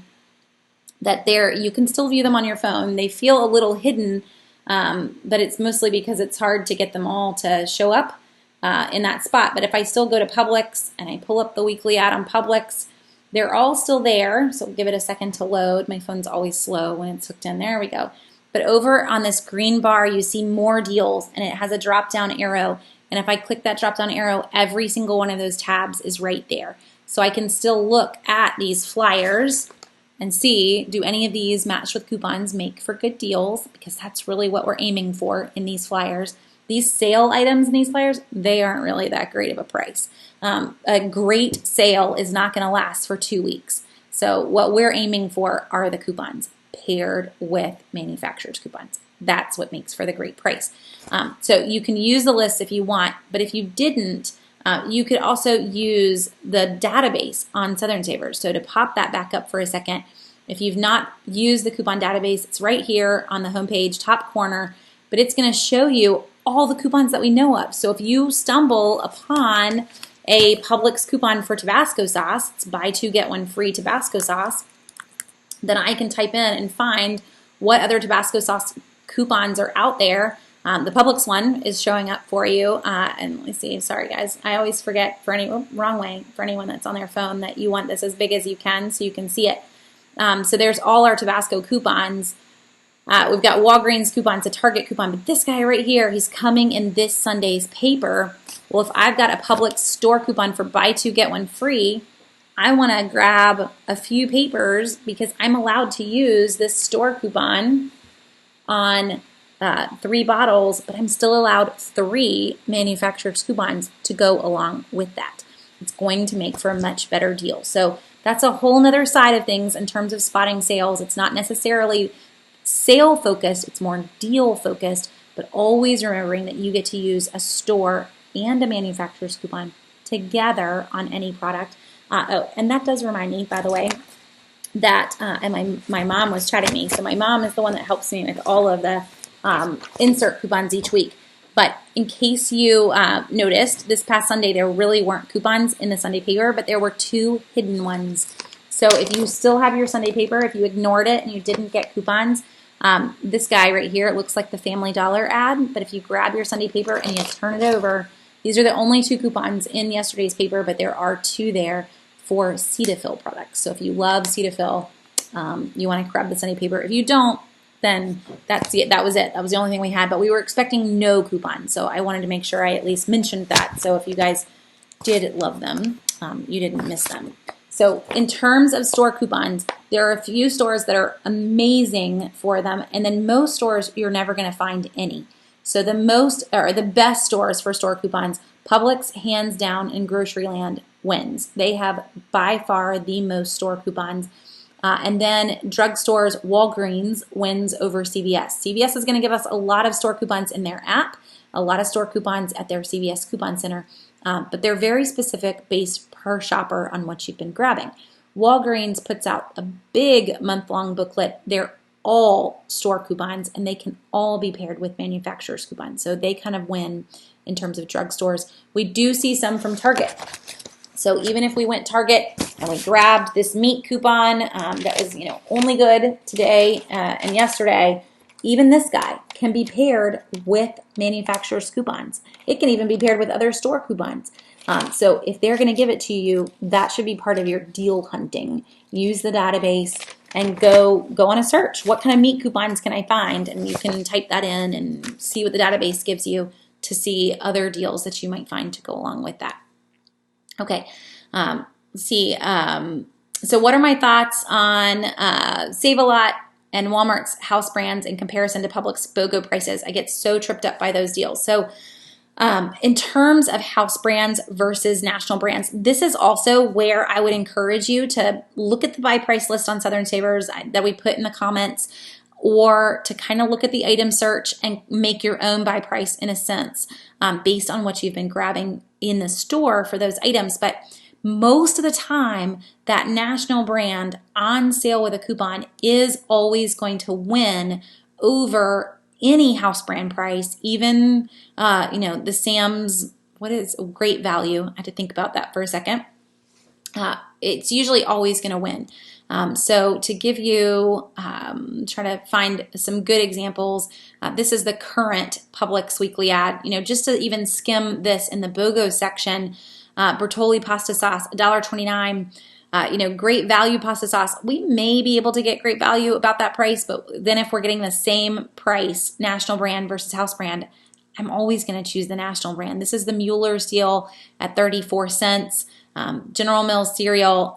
that you can still view them on your phone. They feel a little hidden, but it's mostly because it's hard to get them all to show up in that spot. But if I still go to Publix and I pull up the weekly ad on Publix, they're all still there. So give it a second to load. My phone's always slow when it's hooked in. There we go. But over on this green bar, you see more deals, and it has a drop-down arrow. And if I click that drop-down arrow, every single one of those tabs is right there. So I can still look at these flyers and see, do any of these match with coupons, make for good deals, because that's really what we're aiming for in these flyers. These sale items in these flyers, they aren't really that great of a price. A great sale is not going to last for 2 weeks. So what we're aiming for are the coupons paired with manufacturer's coupons. That's what makes for the great price. So you can use the list if you want, but if you didn't, you could also use the database on Southern Savers. So to pop that back up for a second, if you've not used the coupon database, it's right here on the homepage, top corner, but it's going to show you all the coupons that we know of. So if you stumble upon a Publix coupon for Tabasco sauce, it's buy 2 get 1 free Tabasco sauce, then I can type in and find what other Tabasco sauce coupons are out there. The Publix one is showing up for you. And let me see, sorry guys, I always forget for wrong way, for anyone that's on their phone, that you want this as big as you can so you can see it. So there's all our Tabasco coupons. We've got Walgreens coupons, a Target coupon, but this guy right here, he's coming in this Sunday's paper. Well, if I've got a Publix store coupon for buy two, get one free, I want to grab a few papers because I'm allowed to use this store coupon on 3 bottles, but I'm still allowed 3 manufacturer's coupons to go along with that. It's going to make for a much better deal. So that's a whole nother side of things in terms of spotting sales. It's not necessarily sale focused, it's more deal focused, but always remembering that you get to use a store and a manufacturer's coupon together on any product. Oh, and that does remind me, by the way, that and my mom was chatting me. So my mom is the one that helps me with all of the insert coupons each week. But in case you noticed, this past Sunday there really weren't coupons in the Sunday paper, but there were 2 hidden ones. So if you still have your Sunday paper, if you ignored it and you didn't get coupons, this guy right here, it looks like the Family Dollar ad, but if you grab your Sunday paper and you turn it over, these are the only 2 coupons in yesterday's paper, but there are 2 there for Cetaphil products. So if you love Cetaphil, you want to grab the Sunday paper. If you don't, then that's it. That was it. That was the only thing we had, but we were expecting no coupons, so I wanted to make sure I at least mentioned that. So if you guys did love them, you didn't miss them. So in terms of store coupons, there are a few stores that are amazing for them, and then most stores you're never going to find any. So the best stores for store coupons, Publix, hands down, in Groceryland wins. They have by far the most store coupons. And then drugstores, Walgreens wins over CVS. CVS is going to give us a lot of store coupons in their app, a lot of store coupons at their CVS coupon center, but they're very specific based per shopper on what you've been grabbing. Walgreens puts out a big month-long booklet. They're all store coupons, and they can all be paired with manufacturer's coupons. So they kind of win in terms of drugstores. We do see some from Target. So even if we went Target and we grabbed this meat coupon that was only good today and yesterday, even this guy can be paired with manufacturer's coupons. It can even be paired with other store coupons. So if they're going to give it to you, that should be part of your deal hunting. Use the database and go on a search. What kind of meat coupons can I find? And you can type that in and see what the database gives you to see other deals that you might find to go along with that. Okay, let's see. So what are my thoughts on Save-A-Lot and Walmart's house brands in comparison to Publix BOGO prices? I get so tripped up by those deals. So in terms of house brands versus national brands, this is also where I would encourage you to look at the buy price list on Southern Savers that we put in the comments, or to kind of look at the item search and make your own buy price in a sense based on what you've been grabbing in the store for those items. But most of the time, that national brand on sale with a coupon is always going to win over any house brand price, even the Sam's, what is Great Value? I had to think about that for a second. It's usually always going to win. So to give you, try to find some good examples, this is the current Publix weekly ad. Just to even skim this in the BOGO section, Bertolli pasta sauce, $1.29. Great Value pasta sauce. We may be able to get Great Value about that price, but then if we're getting the same price, national brand versus house brand, I'm always going to choose the national brand. This is the Mueller's deal at 34 cents. General Mills cereal.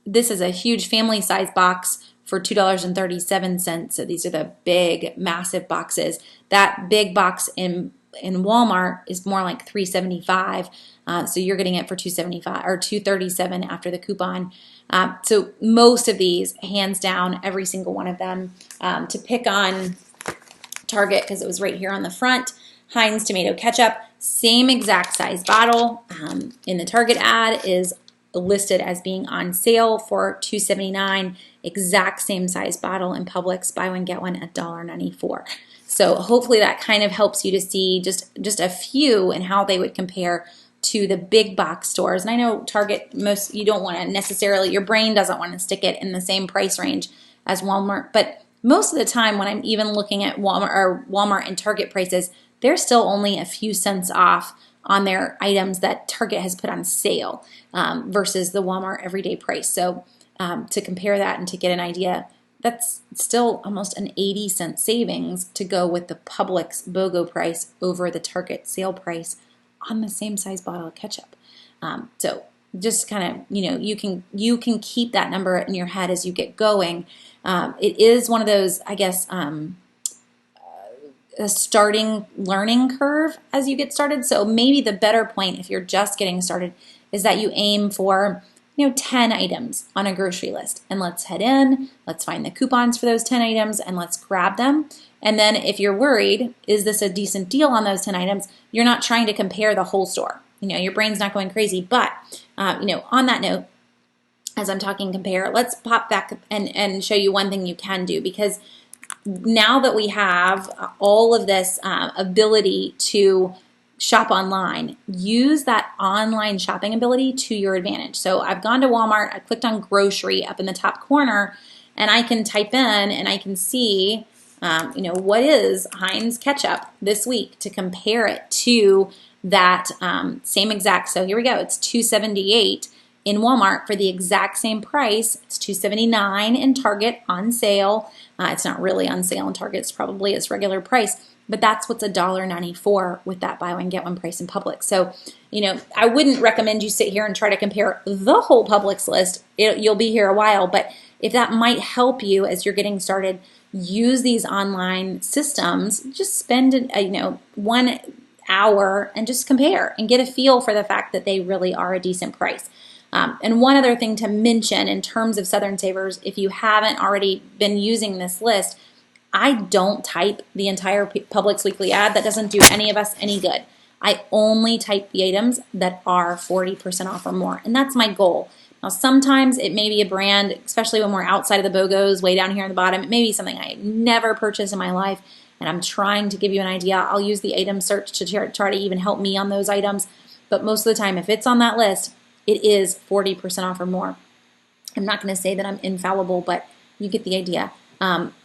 This is a huge family size box for $2.37. So these are the big, massive boxes. That big box in Walmart is more like $3.75. So you're getting it for $2.75 or $2.37 after the coupon. So most of these, hands down, every single one of them. To pick on Target, because it was right here on the front, Heinz tomato ketchup, same exact size bottle. In the Target ad is listed as being on sale for $2.79. Exact same size bottle in Publix, buy one get one at $1.94. So hopefully that kind of helps you to see just a few and how they would compare to the big box stores. And I know Target, you don't want to necessarily, your brain doesn't want to stick it in the same price range as Walmart, but most of the time when I'm even looking at Walmart and Target prices, they're still only a few cents off on their items that Target has put on sale versus the Walmart everyday price. So to compare that and to get an idea, that's still almost an 80-cent savings to go with the Publix BOGO price over the Target sale price on the same size bottle of ketchup. So just kind of, you can keep that number in your head as you get going. It is one of those, I guess, a starting learning curve as you get started. So maybe the better point if you're just getting started is that you aim for 10 items on a grocery list, and let's head in, let's find the coupons for those 10 items and let's grab them. And then if you're worried, is this a decent deal on those 10 items? You're not trying to compare the whole store. Your brain's not going crazy. But, on that note, as I'm talking compare, let's pop back and show you one thing you can do, because now that we have all of this ability to shop online, use that online shopping ability to your advantage. So I've gone to Walmart, I clicked on grocery up in the top corner, and I can type in and I can see, what is Heinz ketchup this week to compare it to that same exact. So here we go. It's $2.78 in Walmart for the exact same price. It's $2.79 in Target on sale. It's not really on sale in Target. It's probably its regular price. But that's what's $1.94 with that buy one get one price in Publix. So, I wouldn't recommend you sit here and try to compare the whole Publix list. You'll be here a while, but if that might help you as you're getting started, use these online systems. Just spend 1 hour and just compare and get a feel for the fact that they really are a decent price. And one other thing to mention in terms of Southern Savers, if you haven't already been using this list, I don't type the entire Publix weekly ad. That doesn't do any of us any good. I only type the items that are 40% off or more, and that's my goal. Now, sometimes it may be a brand, especially when we're outside of the BOGOs, way down here on the bottom. It may be something I never purchased in my life, and I'm trying to give you an idea. I'll use the item search to try to even help me on those items, but most of the time, if it's on that list, it is 40% off or more. I'm not going to say that I'm infallible, but you get the idea.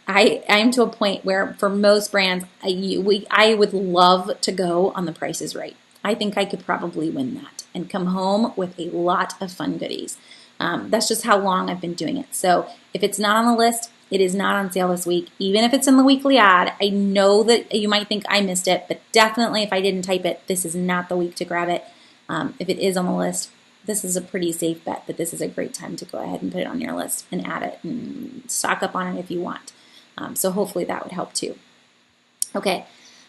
I am to a point where for most brands, I would love to go on the Price is Right. I think I could probably win that and come home with a lot of fun goodies. That's just how long I've been doing it. So if it's not on the list, it is not on sale this week. Even if it's in the weekly ad, I know that you might think I missed it, but definitely if I didn't type it, this is not the week to grab it. If it is on the list, this is a pretty safe bet that this is a great time to go ahead and put it on your list and add it and stock up on it if you want. So hopefully that would help too. Okay,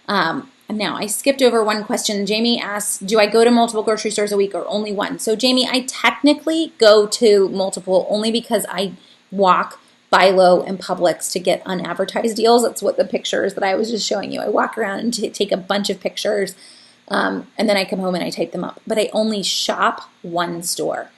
now I skipped over one question. Jamie asks, do I go to multiple grocery stores a week or only one? So Jamie, I technically go to multiple only because I walk Buy Low and Publix to get unadvertised deals. That's what the pictures that I was just showing you. I walk around and take a bunch of pictures. And then I come home and I type them up. But I only shop one store.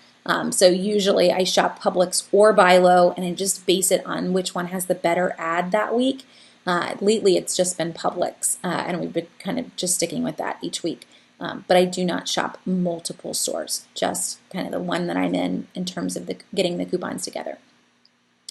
So usually I shop Publix or Buy Low, and I just base it on which one has the better ad that week. Lately it's just been Publix, and we've been kind of just sticking with that each week. But I do not shop multiple stores, just kind of the one that I'm in terms of getting the coupons together.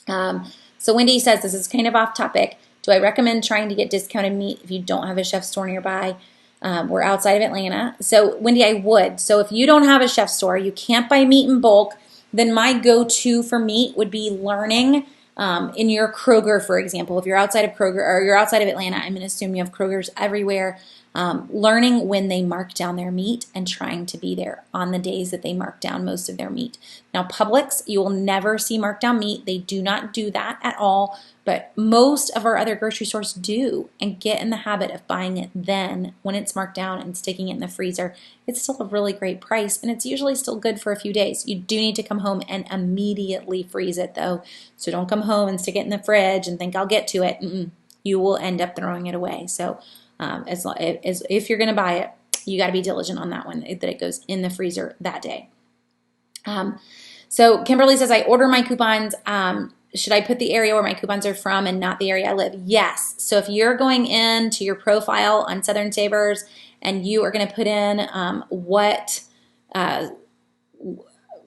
So Wendy says, this is kind of off topic. Do I recommend trying to get discounted meat if you don't have a chef store nearby? We're outside of Atlanta. So Wendy, I would. So if you don't have a chef store, you can't buy meat in bulk, then my go-to for meat would be learning in your Kroger, for example. If you're outside of Kroger or you're outside of Atlanta, I'm going to assume you have Krogers everywhere. Learning when they mark down their meat and trying to be there on the days that they mark down most of their meat. Now, Publix, you will never see marked down meat. They do not do that at all, but most of our other grocery stores do, and get in the habit of buying it then when it's marked down and sticking it in the freezer. It's still a really great price, and it's usually still good for a few days. You do need to come home and immediately freeze it, though, so don't come home and stick it in the fridge and think I'll get to it. You will end up throwing it away. So as if you're going to buy it, you got to be diligent on that one, that it goes in the freezer that day. So Kimberly says, I order my coupons. Should I put the area where my coupons are from and not the area I live? Yes. So if you're going into your profile on Southern Savers and you are going to put in what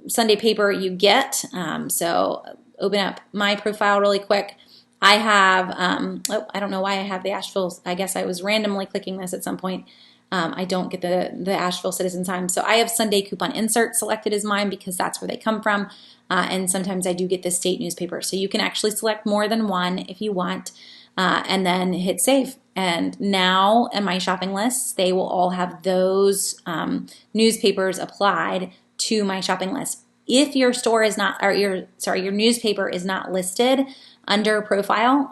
Sunday paper you get, so open up my profile really quick. I have, I don't know why I have the Asheville. I guess I was randomly clicking this at some point. I don't get the Asheville Citizen Times. So I have Sunday coupon insert selected as mine because that's where they come from. And sometimes I do get the state newspaper. So you can actually select more than one if you want, and then hit save. And now in my shopping lists, they will all have those newspapers applied to my shopping list. If your store is not, or your newspaper is not listed under profile,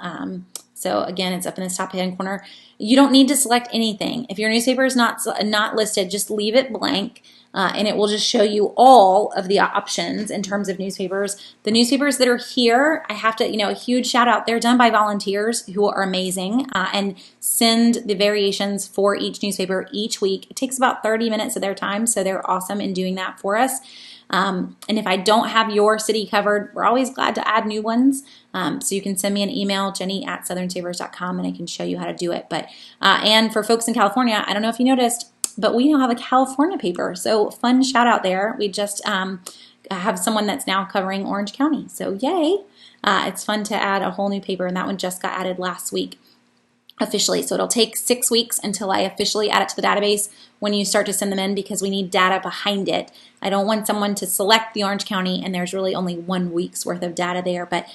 so again, it's up in this top hand corner, you don't need to select anything. If your newspaper is not listed, just leave it blank, and it will just show you all of the options in terms of newspapers. The newspapers that are here, I have to, a huge shout out. They're done by volunteers who are amazing, and send the variations for each newspaper each week. It takes about 30 minutes of their time, so they're awesome in doing that for us. And if I don't have your city covered, we're always glad to add new ones. So you can send me an email, jenny@southernsavers.com, and I can show you how to do it. But and for folks in California, I don't know if you noticed, but we now have a California paper. So fun shout out there. We just have someone that's now covering Orange County. So yay. It's fun to add a whole new paper, and that one just got added last week officially. So it'll take 6 weeks until I officially add it to the database when you start to send them in, because we need data behind it. I don't want someone to select the Orange County and there's really only 1 week's worth of data there. But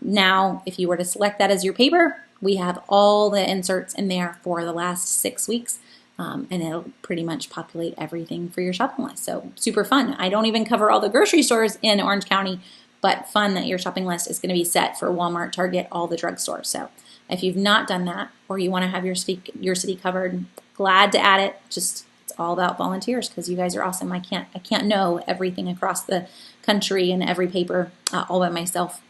now if you were to select that as your paper, we have all the inserts in there for the last 6 weeks. And it'll pretty much populate everything for your shopping list. So super fun. I don't even cover all the grocery stores in Orange County, but fun that your shopping list is going to be set for Walmart, Target, all the drugstores. So if you've not done that, or you want to have your city covered, glad to add it. Just it's all about volunteers, because you guys are awesome. I can't know everything across the country and every paper all by myself.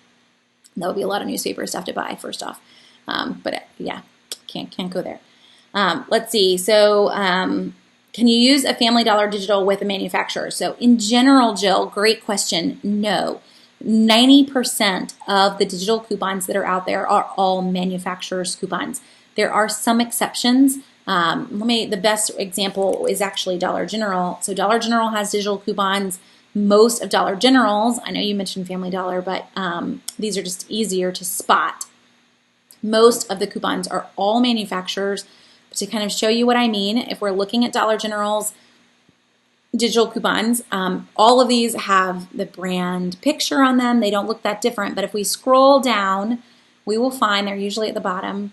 That would be a lot of newspapers to have to buy first off. But yeah, can't go there. Let's see. So can you use a Family Dollar digital with a manufacturer? So in general, Jill, great question. No. 90% of the digital coupons that are out there are all manufacturer's coupons. There are some exceptions. The best example is actually Dollar General. So Dollar General has digital coupons. Most of Dollar General's, I know you mentioned Family Dollar, but these are just easier to spot. Most of the coupons are all manufacturers. But to kind of show you what I mean, if we're looking at Dollar General's digital coupons, all of these have the brand picture on them. They don't look that different, but if we scroll down, we will find, they're usually at the bottom,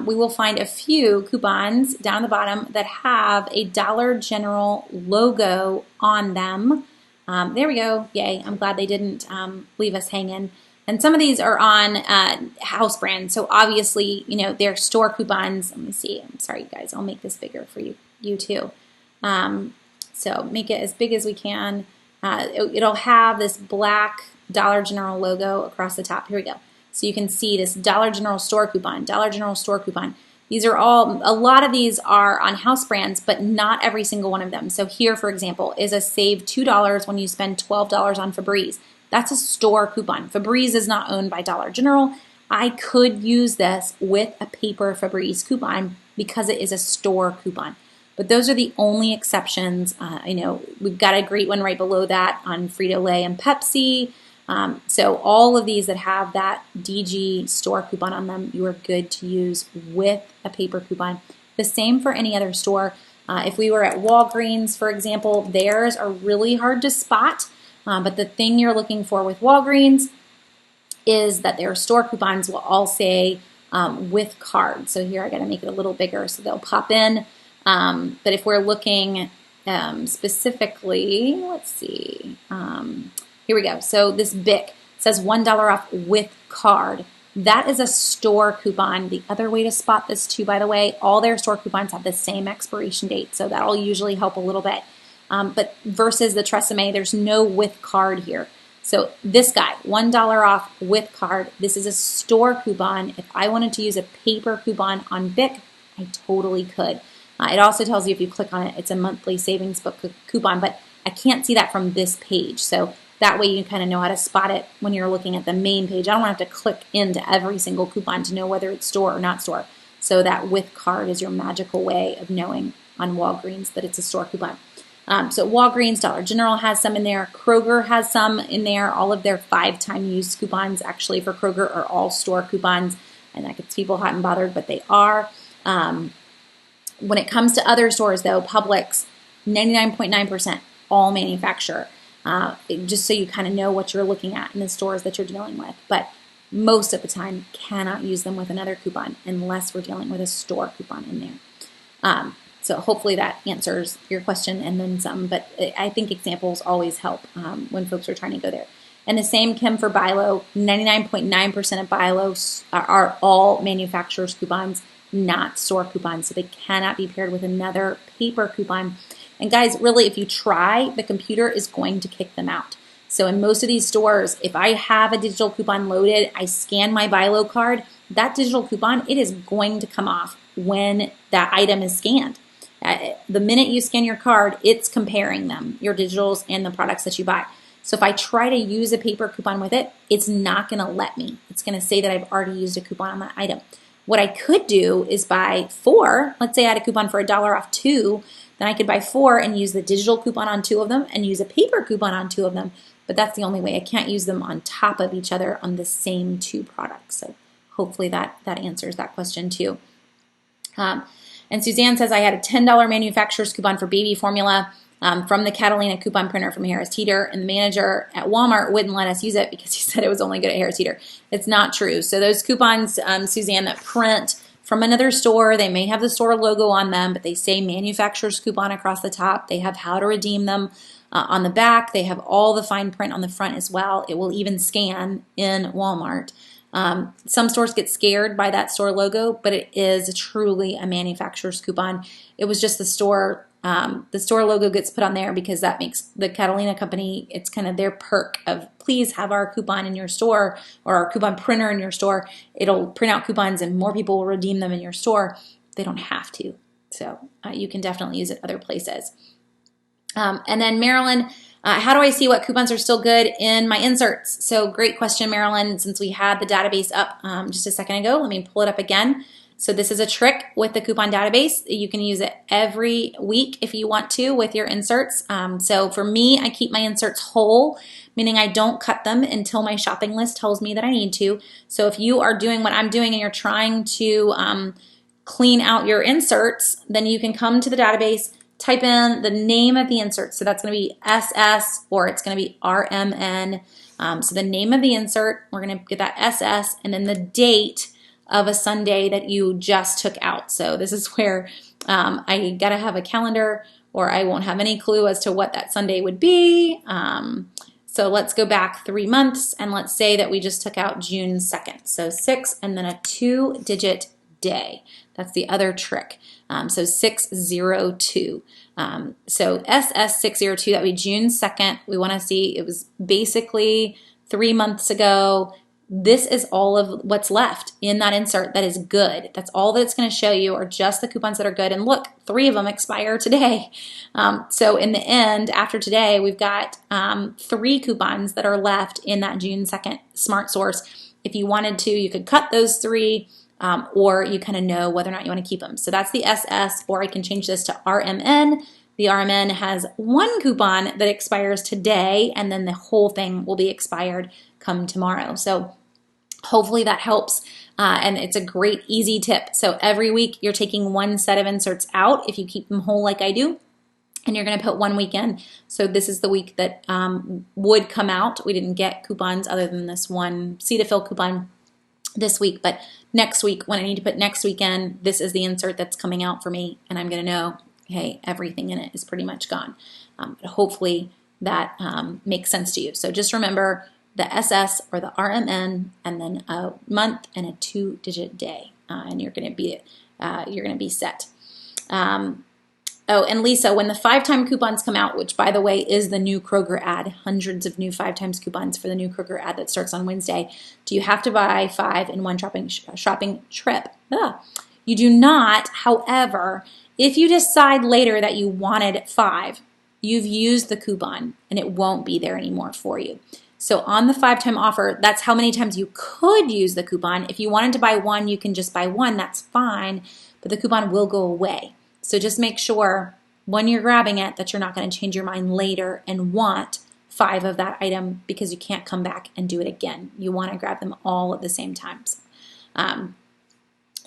we will find a few coupons down the bottom that have a Dollar General logo on them. There we go. Yay. I'm glad they didn't leave us hanging. And some of these are on house brands. So obviously, they're store coupons. Let me see. I'm sorry, guys. I'll make this bigger for you too. So make it as big as we can. It'll have this black Dollar General logo across the top. Here we go. So you can see this Dollar General store coupon, Dollar General store coupon. These are all, a lot of these are on house brands, but not every single one of them. So here, for example, is a save $2 when you spend $12 on Febreze. That's a store coupon. Febreze is not owned by Dollar General. I could use this with a paper Febreze coupon because it is a store coupon. But those are the only exceptions. We've got a great one right below that on Frito-Lay and Pepsi. So all of these that have that DG store coupon on them, you are good to use with a paper coupon. The same for any other store. If we were at Walgreens, for example, theirs are really hard to spot. But the thing you're looking for with Walgreens is that their store coupons will all say with card. So here I got to make it a little bigger so they'll pop in. But if we're looking specifically, let's see, here we go. So this BIC says $1 off with card. That is a store coupon. The other way to spot this too, by the way, all their store coupons have the same expiration date. So that'll usually help a little bit. But versus the Tresemme, there's no with card here. So this guy, $1 off with card, this is a store coupon. If I wanted to use a paper coupon on BIC, I totally could. It also tells you if you click on it, it's a monthly savings book coupon, but I can't see that from this page. So that way you kind of know how to spot it when you're looking at the main page. I don't want to have to click into every single coupon to know whether it's store or not store. So that with card is your magical way of knowing on Walgreens that it's a store coupon. So Walgreens, Dollar General has some in there. Kroger has some in there. All of their 5-time use coupons actually for Kroger are all store coupons. And that gets people hot and bothered, but they are. When it comes to other stores, though, Publix, 99.9% all manufacturer. Just so you kind of know what you're looking at in the stores that you're dealing with. But most of the time, cannot use them with another coupon unless we're dealing with a store coupon in there. So hopefully that answers your question and then some. But I think examples always help when folks are trying to go there. And the same, Kim, for buy low. 99.9% of buy lows are all manufacturers' coupons, not store coupons. So they cannot be paired with another paper coupon. And guys, really, if you try, the computer is going to kick them out. So in most of these stores, if I have a digital coupon loaded, I scan my buy low card, that digital coupon, it is going to come off when that item is scanned. The minute you scan your card, it's comparing them, your digitals and the products that you buy. So if I try to use a paper coupon with it, it's not going to let me. It's going to say that I've already used a coupon on that item. What I could do is buy 4. Let's say I had a coupon for $1 off 2. Then I could buy 4 and use the digital coupon on 2 of them and use a paper coupon on 2 of them. But that's the only way. I can't use them on top of each other on the same 2 products. So hopefully that answers that question too. And Suzanne says, I had a $10 manufacturer's coupon for baby formula from the Catalina coupon printer from Harris Teeter, and the manager at Walmart wouldn't let us use it because he said it was only good at Harris Teeter. It's not true. So those coupons, Suzanne, that print from another store, they may have the store logo on them, but they say manufacturer's coupon across the top. They have how to redeem them on the back. They have all the fine print on the front as well. It will even scan in Walmart. Some stores get scared by that store logo, but it is truly a manufacturer's coupon. It was just the store logo gets put on there because that makes the Catalina company, it's kind of their perk of please have our coupon in your store or our coupon printer in your store. It'll print out coupons and more people will redeem them in your store. They don't have to. So you can definitely use it other places. And then Marilyn, how do I see what coupons are still good in my inserts? So great question, Marilyn. Since we had the database up just a second ago, let me pull it up again. So this is a trick with the coupon database. You can use it every week if you want to with your inserts. So for me, I keep my inserts whole, meaning I don't cut them until my shopping list tells me that I need to. So if you are doing what I'm doing and you're trying to clean out your inserts, then you can come to the database, type in the name of the insert. So that's going to be SS or it's going to be RMN. So the name of the insert, we're going to get that SS, and then the date of a Sunday that you just took out. So this is where I got to have a calendar or I won't have any clue as to what that Sunday would be. So let's go back 3 months and let's say that we just took out June 2nd. So 6 and then a 2-digit day. That's the other trick. So 602. So SS602, that would be June 2nd. We want to see, it was basically 3 months ago. This is all of what's left in that insert that is good. That's all that it's going to show you are just the coupons that are good. And look, 3 of them expire today. So in the end, after today, we've got 3 coupons that are left in that June 2nd Smart Source. If you wanted to, you could cut those 3 or you kind of know whether or not you want to keep them. So that's the SS, or I can change this to RMN. The RMN has 1 coupon that expires today, and then the whole thing will be expired come tomorrow. So hopefully that helps, and it's a great, easy tip. So every week you're taking 1 set of inserts out if you keep them whole like I do, and you're going to put 1 week in. So this is the week that would come out. We didn't get coupons other than this one Cetaphil coupon this week, but next week when I need to put next week in, this is the insert that's coming out for me, and I'm going to know, hey, everything in it is pretty much gone. But hopefully that makes sense to you. So just remember the SS or the RMN, and then a month and a 2-digit day, and you're going to be set. Oh, and Lisa, when the 5-time coupons come out, which by the way is the new Kroger ad, hundreds of new 5 times coupons for the new Kroger ad that starts on Wednesday, do you have to buy 5 in one shopping trip? You do not. However, if you decide later that you wanted 5, you've used the coupon and it won't be there anymore for you. So on the 5-time offer, that's how many times you could use the coupon. If you wanted to buy 1, you can just buy 1. That's fine, but the coupon will go away. So just make sure when you're grabbing it that you're not going to change your mind later and want 5 of that item, because you can't come back and do it again. You want to grab them all at the same time.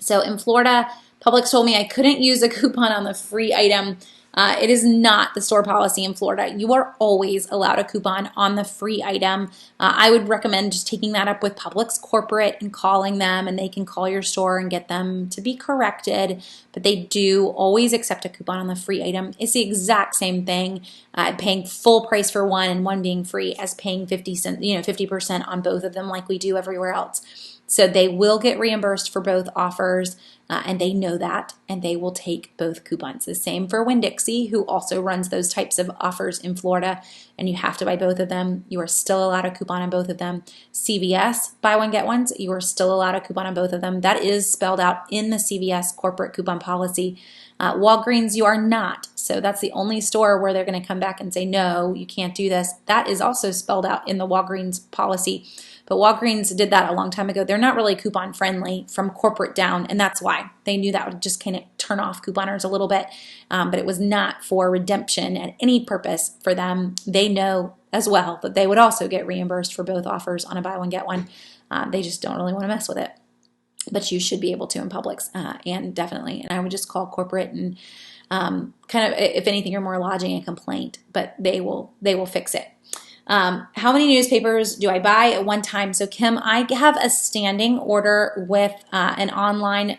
So in Florida, Publix told me I couldn't use a coupon on the free item. It is not the store policy in Florida. You are always allowed a coupon on the free item. I would recommend just taking that up with Publix corporate and calling them, and they can call your store and get them to be corrected. But they do always accept a coupon on the free item. It's the exact same thing, paying full price for one and one being free as paying 50% on both of them like we do everywhere else. So they will get reimbursed for both offers, and they know that, and they will take both coupons. The same for Winn-Dixie, who also runs those types of offers in Florida, and you have to buy both of them. You are still allowed a coupon on both of them. CVS, buy one, get ones, you are still allowed a coupon on both of them. That is spelled out in the CVS corporate coupon policy. Walgreens, you are not. So that's the only store where they're going to come back and say, no, you can't do this. That is also spelled out in the Walgreens policy. But Walgreens did that a long time ago. They're not really coupon friendly from corporate down, and that's why. They knew that would just kind of turn off couponers a little bit, but it was not for redemption at any purpose for them. They know as well that they would also get reimbursed for both offers on a buy one, get one. They just don't really want to mess with it. But you should be able to in Publix, and definitely. And I would just call corporate and kind of, if anything, you're more lodging a complaint, but they will fix it. How many newspapers do I buy at one time? So Kim, I have a standing order with an online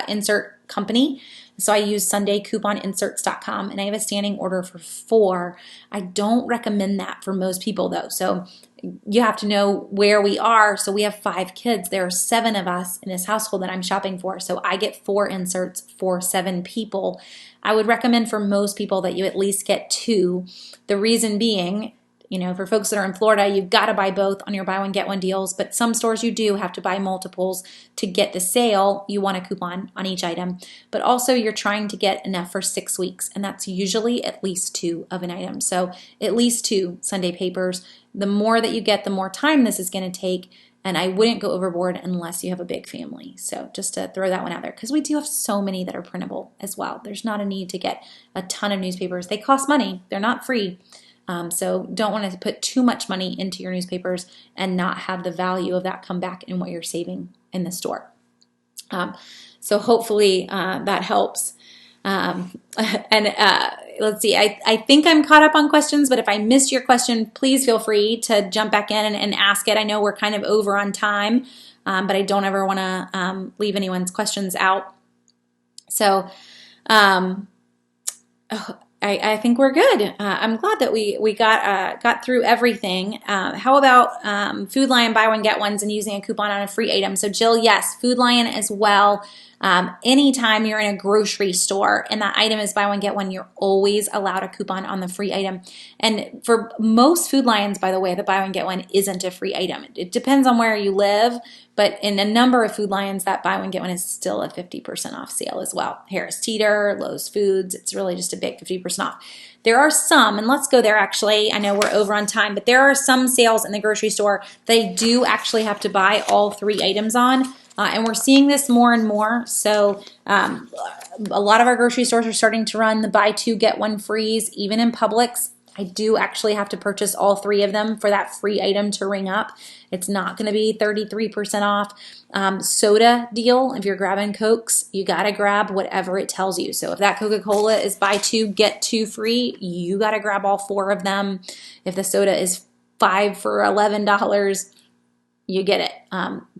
insert company. So I use SundayCouponInserts.com, and I have a standing order for 4. I don't recommend that for most people though. So you have to know where we are. So we have 5 kids. There are 7 of us in this household that I'm shopping for. So I get 4 inserts for 7 people. I would recommend for most people that you at least get 2. The reason being, for folks that are in Florida, you've got to buy both on your buy one, get one deals, but some stores you do have to buy multiples to get the sale. You want a coupon on each item, but also you're trying to get enough for 6 weeks, and that's usually at least 2 of an item. So at least 2 Sunday papers. The more that you get, the more time this is going to take, and I wouldn't go overboard unless you have a big family. So just to throw that one out there, because we do have so many that are printable as well. There's not a need to get a ton of newspapers. They cost money. They're not free. So don't want to put too much money into your newspapers and not have the value of that come back in what you're saving in the store. So hopefully that helps. Let's see, I think I'm caught up on questions, but if I missed your question, please feel free to jump back in and ask it. I know we're kind of over on time, but I don't ever want to leave anyone's questions out. So I think we're good. I'm glad that we got through everything. How about Food Lion buy one, get ones and using a coupon on a free item? So Jill, yes, Food Lion as well. Anytime you're in a grocery store and that item is buy one, get one, you're always allowed a coupon on the free item. And for most Food Lions, by the way, the buy one, get one isn't a free item. It depends on where you live, but in a number of Food Lions, that buy one, get one is still a 50% off sale as well. Harris Teeter, Lowe's Foods, it's really just a big 50% off. There are some, and let's go there actually, I know we're over on time, but there are some sales in the grocery store they do actually have to buy all 3 items on. And we're seeing this more and more. So a lot of our grocery stores are starting to run the buy 2, get 1 frees. Even in Publix, I do actually have to purchase all 3 of them for that free item to ring up. It's not going to be 33% off. Soda deal, if you're grabbing Cokes, you got to grab whatever it tells you. So if that Coca-Cola is buy 2, get 2 free, you got to grab all 4 of them. If the soda is 5 for $11, you get it.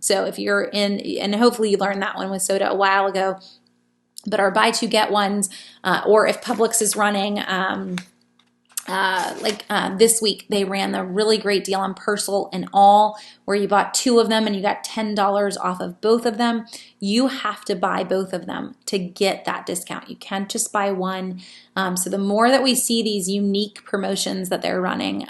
So if you're in, and hopefully you learned that one with soda a while ago, but our buy 2, get ones, or if Publix is running, this week they ran the really great deal on Persil and All, where you bought 2 of them and you got $10 off of both of them. You have to buy both of them to get that discount. You can't just buy one. So the more that we see these unique promotions that they're running,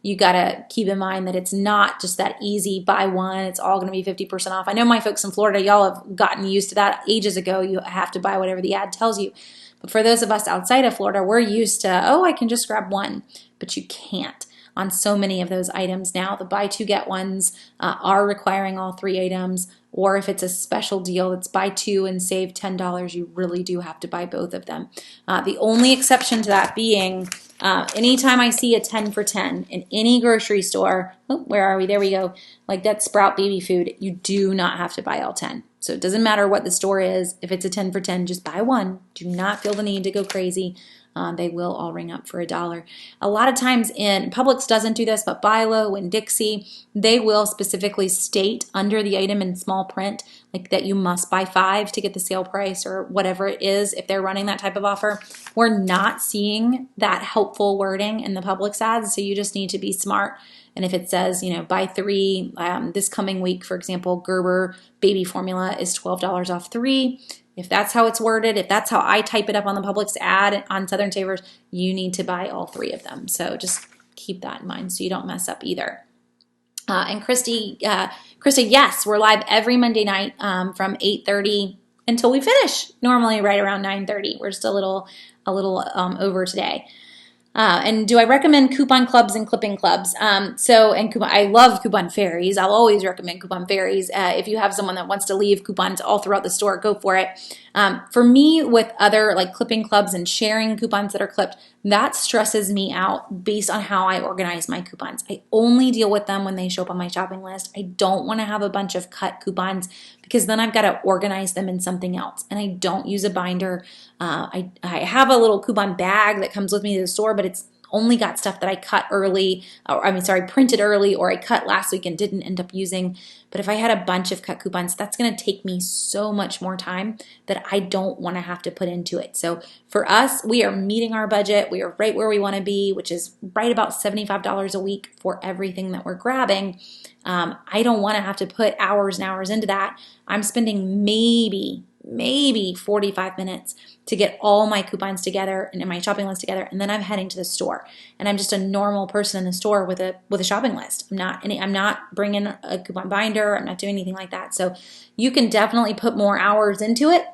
you got to keep in mind that it's not just that easy buy one. It's all going to be 50% off. I know my folks in Florida, y'all have gotten used to that ages ago. You have to buy whatever the ad tells you. But for those of us outside of Florida, we're used to, I can just grab one, but you can't on so many of those items now. The buy 2, get ones are requiring all 3 items, or if it's a special deal that's buy 2 and save $10, you really do have to buy both of them. The only exception to that being anytime I see a 10 for 10 in any grocery store, where are we? There we go. Like that Sprout baby food, you do not have to buy all 10. So it doesn't matter what the store is. If it's a 10 for 10, just buy one. Do not feel the need to go crazy. They will all ring up for $1. A lot of times Publix doesn't do this, but Bilo and Dixie, they will specifically state under the item in small print, like that you must buy 5 to get the sale price or whatever it is if they're running that type of offer. We're not seeing that helpful wording in the Publix ads, so you just need to be smart. And if it says, buy 3 this coming week, for example, Gerber baby formula is $12 off 3. If that's how it's worded, if that's how I type it up on the Publix ad on Southern Savers, you need to buy all 3 of them. So just keep that in mind so you don't mess up either. And Krista, yes, we're live every Monday night from 8:30 until we finish. Normally right around 9:30. We're just a little over today. And do I recommend coupon clubs and clipping clubs? I love coupon fairies. I'll always recommend coupon fairies. If you have someone that wants to leave coupons all throughout the store, go for it. For me, with other like clipping clubs and sharing coupons that are clipped, that stresses me out based on how I organize my coupons. I only deal with them when they show up on my shopping list. I don't want to have a bunch of cut coupons because then I've got to organize them in something else. And I don't use a binder. I have a little coupon bag that comes with me to the store, but it's only got stuff that I printed early or I cut last week and didn't end up using. But if I had a bunch of cut coupons, that's going to take me so much more time that I don't want to have to put into it. So for us, we are meeting our budget. We are right where we want to be, which is right about $75 a week for everything that we're grabbing. I don't want to have to put hours and hours into that. I'm spending maybe 45 minutes to get all my coupons together and my shopping list together, and then I'm heading to the store. And I'm just a normal person in the store with a shopping list. I'm not bringing a coupon binder. I'm not doing anything like that. So you can definitely put more hours into it,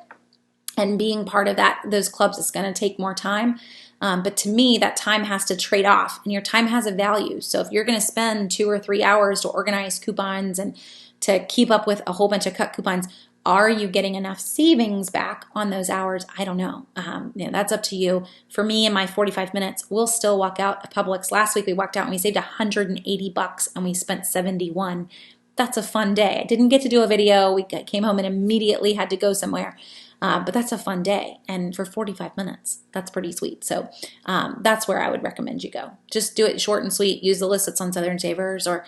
and being part of those clubs is going to take more time. But to me, that time has to trade off, and your time has a value. So if you're going to spend 2 or 3 hours to organize coupons and to keep up with a whole bunch of cut coupons, are you getting enough savings back on those hours? I don't know. That's up to you. For me, in my 45 minutes, we'll still walk out of Publix. Last week, we walked out and we saved $180 and we spent $71. That's a fun day. I didn't get to do a video. We came home and immediately had to go somewhere. But that's a fun day. And for 45 minutes, that's pretty sweet. So that's where I would recommend you go. Just do it short and sweet. Use the list that's on Southern Savers, or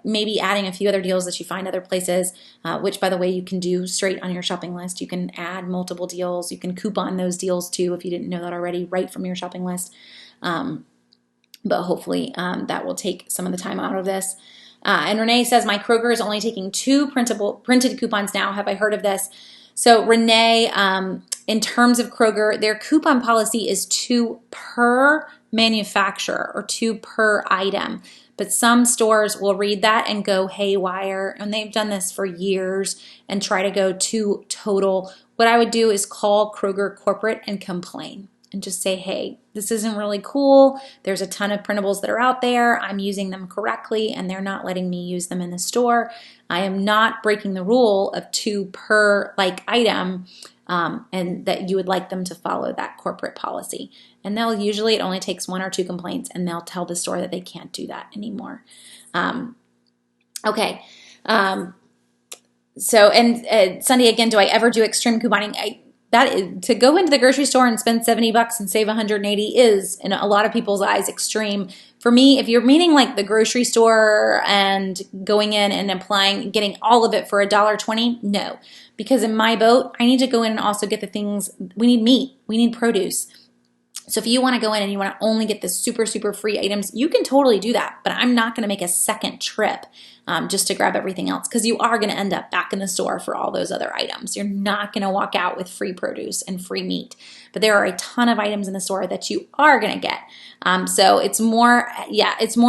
maybe adding a few other deals that you find other places, which, by the way, you can do straight on your shopping list. You can add multiple deals. You can coupon those deals too if you didn't know that already, right from your shopping list. But hopefully that will take some of the time out of this. And Renee says, my Kroger is only taking 2 printed coupons now. Have I heard of this? So Renee, in terms of Kroger, their coupon policy is 2 per manufacturer or 2 per item. But some stores will read that and go haywire, and they've done this for years and try to go 2 total. What I would do is call Kroger corporate and complain and just say, hey, this isn't really cool. There's a ton of printables that are out there. I'm using them correctly, and they're not letting me use them in the store. I am not breaking the rule of 2 per item, and that you would like them to follow that corporate policy. And it only takes 1 or 2 complaints, and they'll tell the store that they can't do that anymore. Okay. Sunday, again, do I ever do extreme couponing? To go into the grocery store and spend $70 and save $180 is, in a lot of people's eyes, extreme. For me, if you're meaning like the grocery store and going in and getting all of it for $1.20, no. Because in my boat, I need to go in and also get the things. We need meat. We need produce. So if you want to go in and you want to only get the super, super free items, you can totally do that. But I'm not going to make a second trip just to grab everything else, because you are going to end up back in the store for all those other items. You're not going to walk out with free produce and free meat. But there are a ton of items in the store that you are going to get. So it's more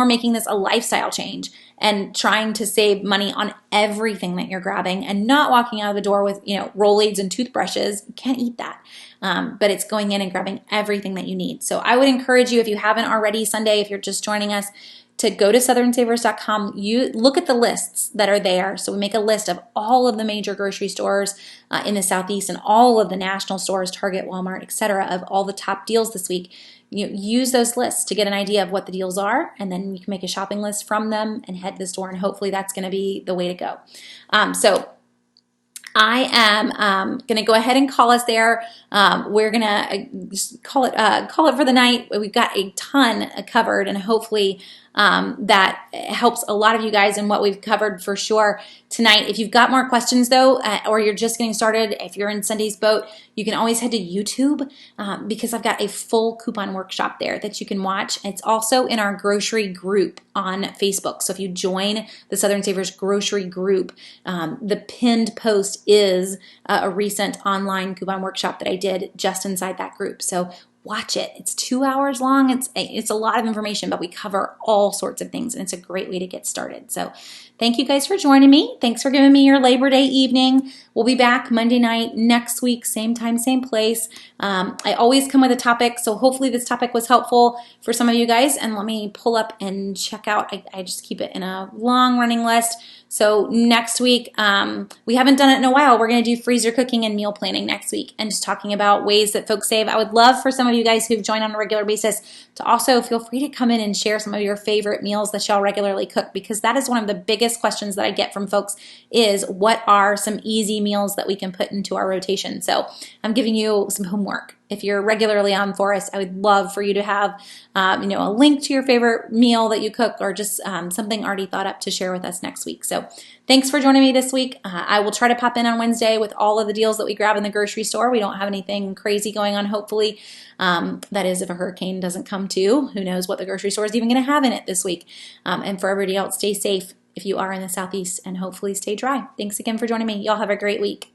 making this a lifestyle change and trying to save money on everything that you're grabbing, and not walking out of the door with, Rolaids and toothbrushes. You can't eat that. But it's going in and grabbing everything that you need. So I would encourage you, if you haven't already, Sunday, if you're just joining us, to go to southernsavers.com. You look at the lists that are there. So we make a list of all of the major grocery stores in the Southeast and all of the national stores, Target, Walmart, etc., of all the top deals this week. You use those lists to get an idea of what the deals are, and then you can make a shopping list from them and head to the store, and hopefully that's going to be the way to go. I am going to go ahead and call us there. We're going to just call it for the night. We've got a ton covered, and hopefully that helps a lot of you guys in what we've covered for sure tonight. If you've got more questions though, or you're just getting started, if you're in Sunday's boat, you can always head to YouTube because I've got a full coupon workshop there that you can watch. It's also in our grocery group on Facebook. So if you join the Southern Savers grocery group, the pinned post is a recent online coupon workshop that I did just inside that group. So watch it. It's 2 hours long. It's a lot of information, but we cover all sorts of things, and it's a great way to get started. So thank you guys for joining me. Thanks for giving me your Labor Day evening. We'll be back Monday night next week, same time, same place. I always come with a topic, so hopefully this topic was helpful for some of you guys. And let me pull up and check out. I just keep it in a long running list. So next week, we haven't done it in a while. We're going to do freezer cooking and meal planning next week and just talking about ways that folks save. I would love for some of you guys who've joined on a regular basis to also feel free to come in and share some of your favorite meals that y'all regularly cook, because that is one of the biggest questions that I get from folks is what are some easy meals that we can put into our rotation. So I'm giving you some homework. If you're regularly on Forest, I would love for you to have a link to your favorite meal that you cook, or just something already thought up to share with us next week. So thanks for joining me this week. I will try to pop in on Wednesday with all of the deals that we grab in the grocery store. We don't have anything crazy going on, hopefully. That is, if a hurricane doesn't come to, who knows what the grocery store is even going to have in it this week. And for everybody else, stay safe if you are in the Southeast, and hopefully stay dry. Thanks again for joining me. Y'all have a great week.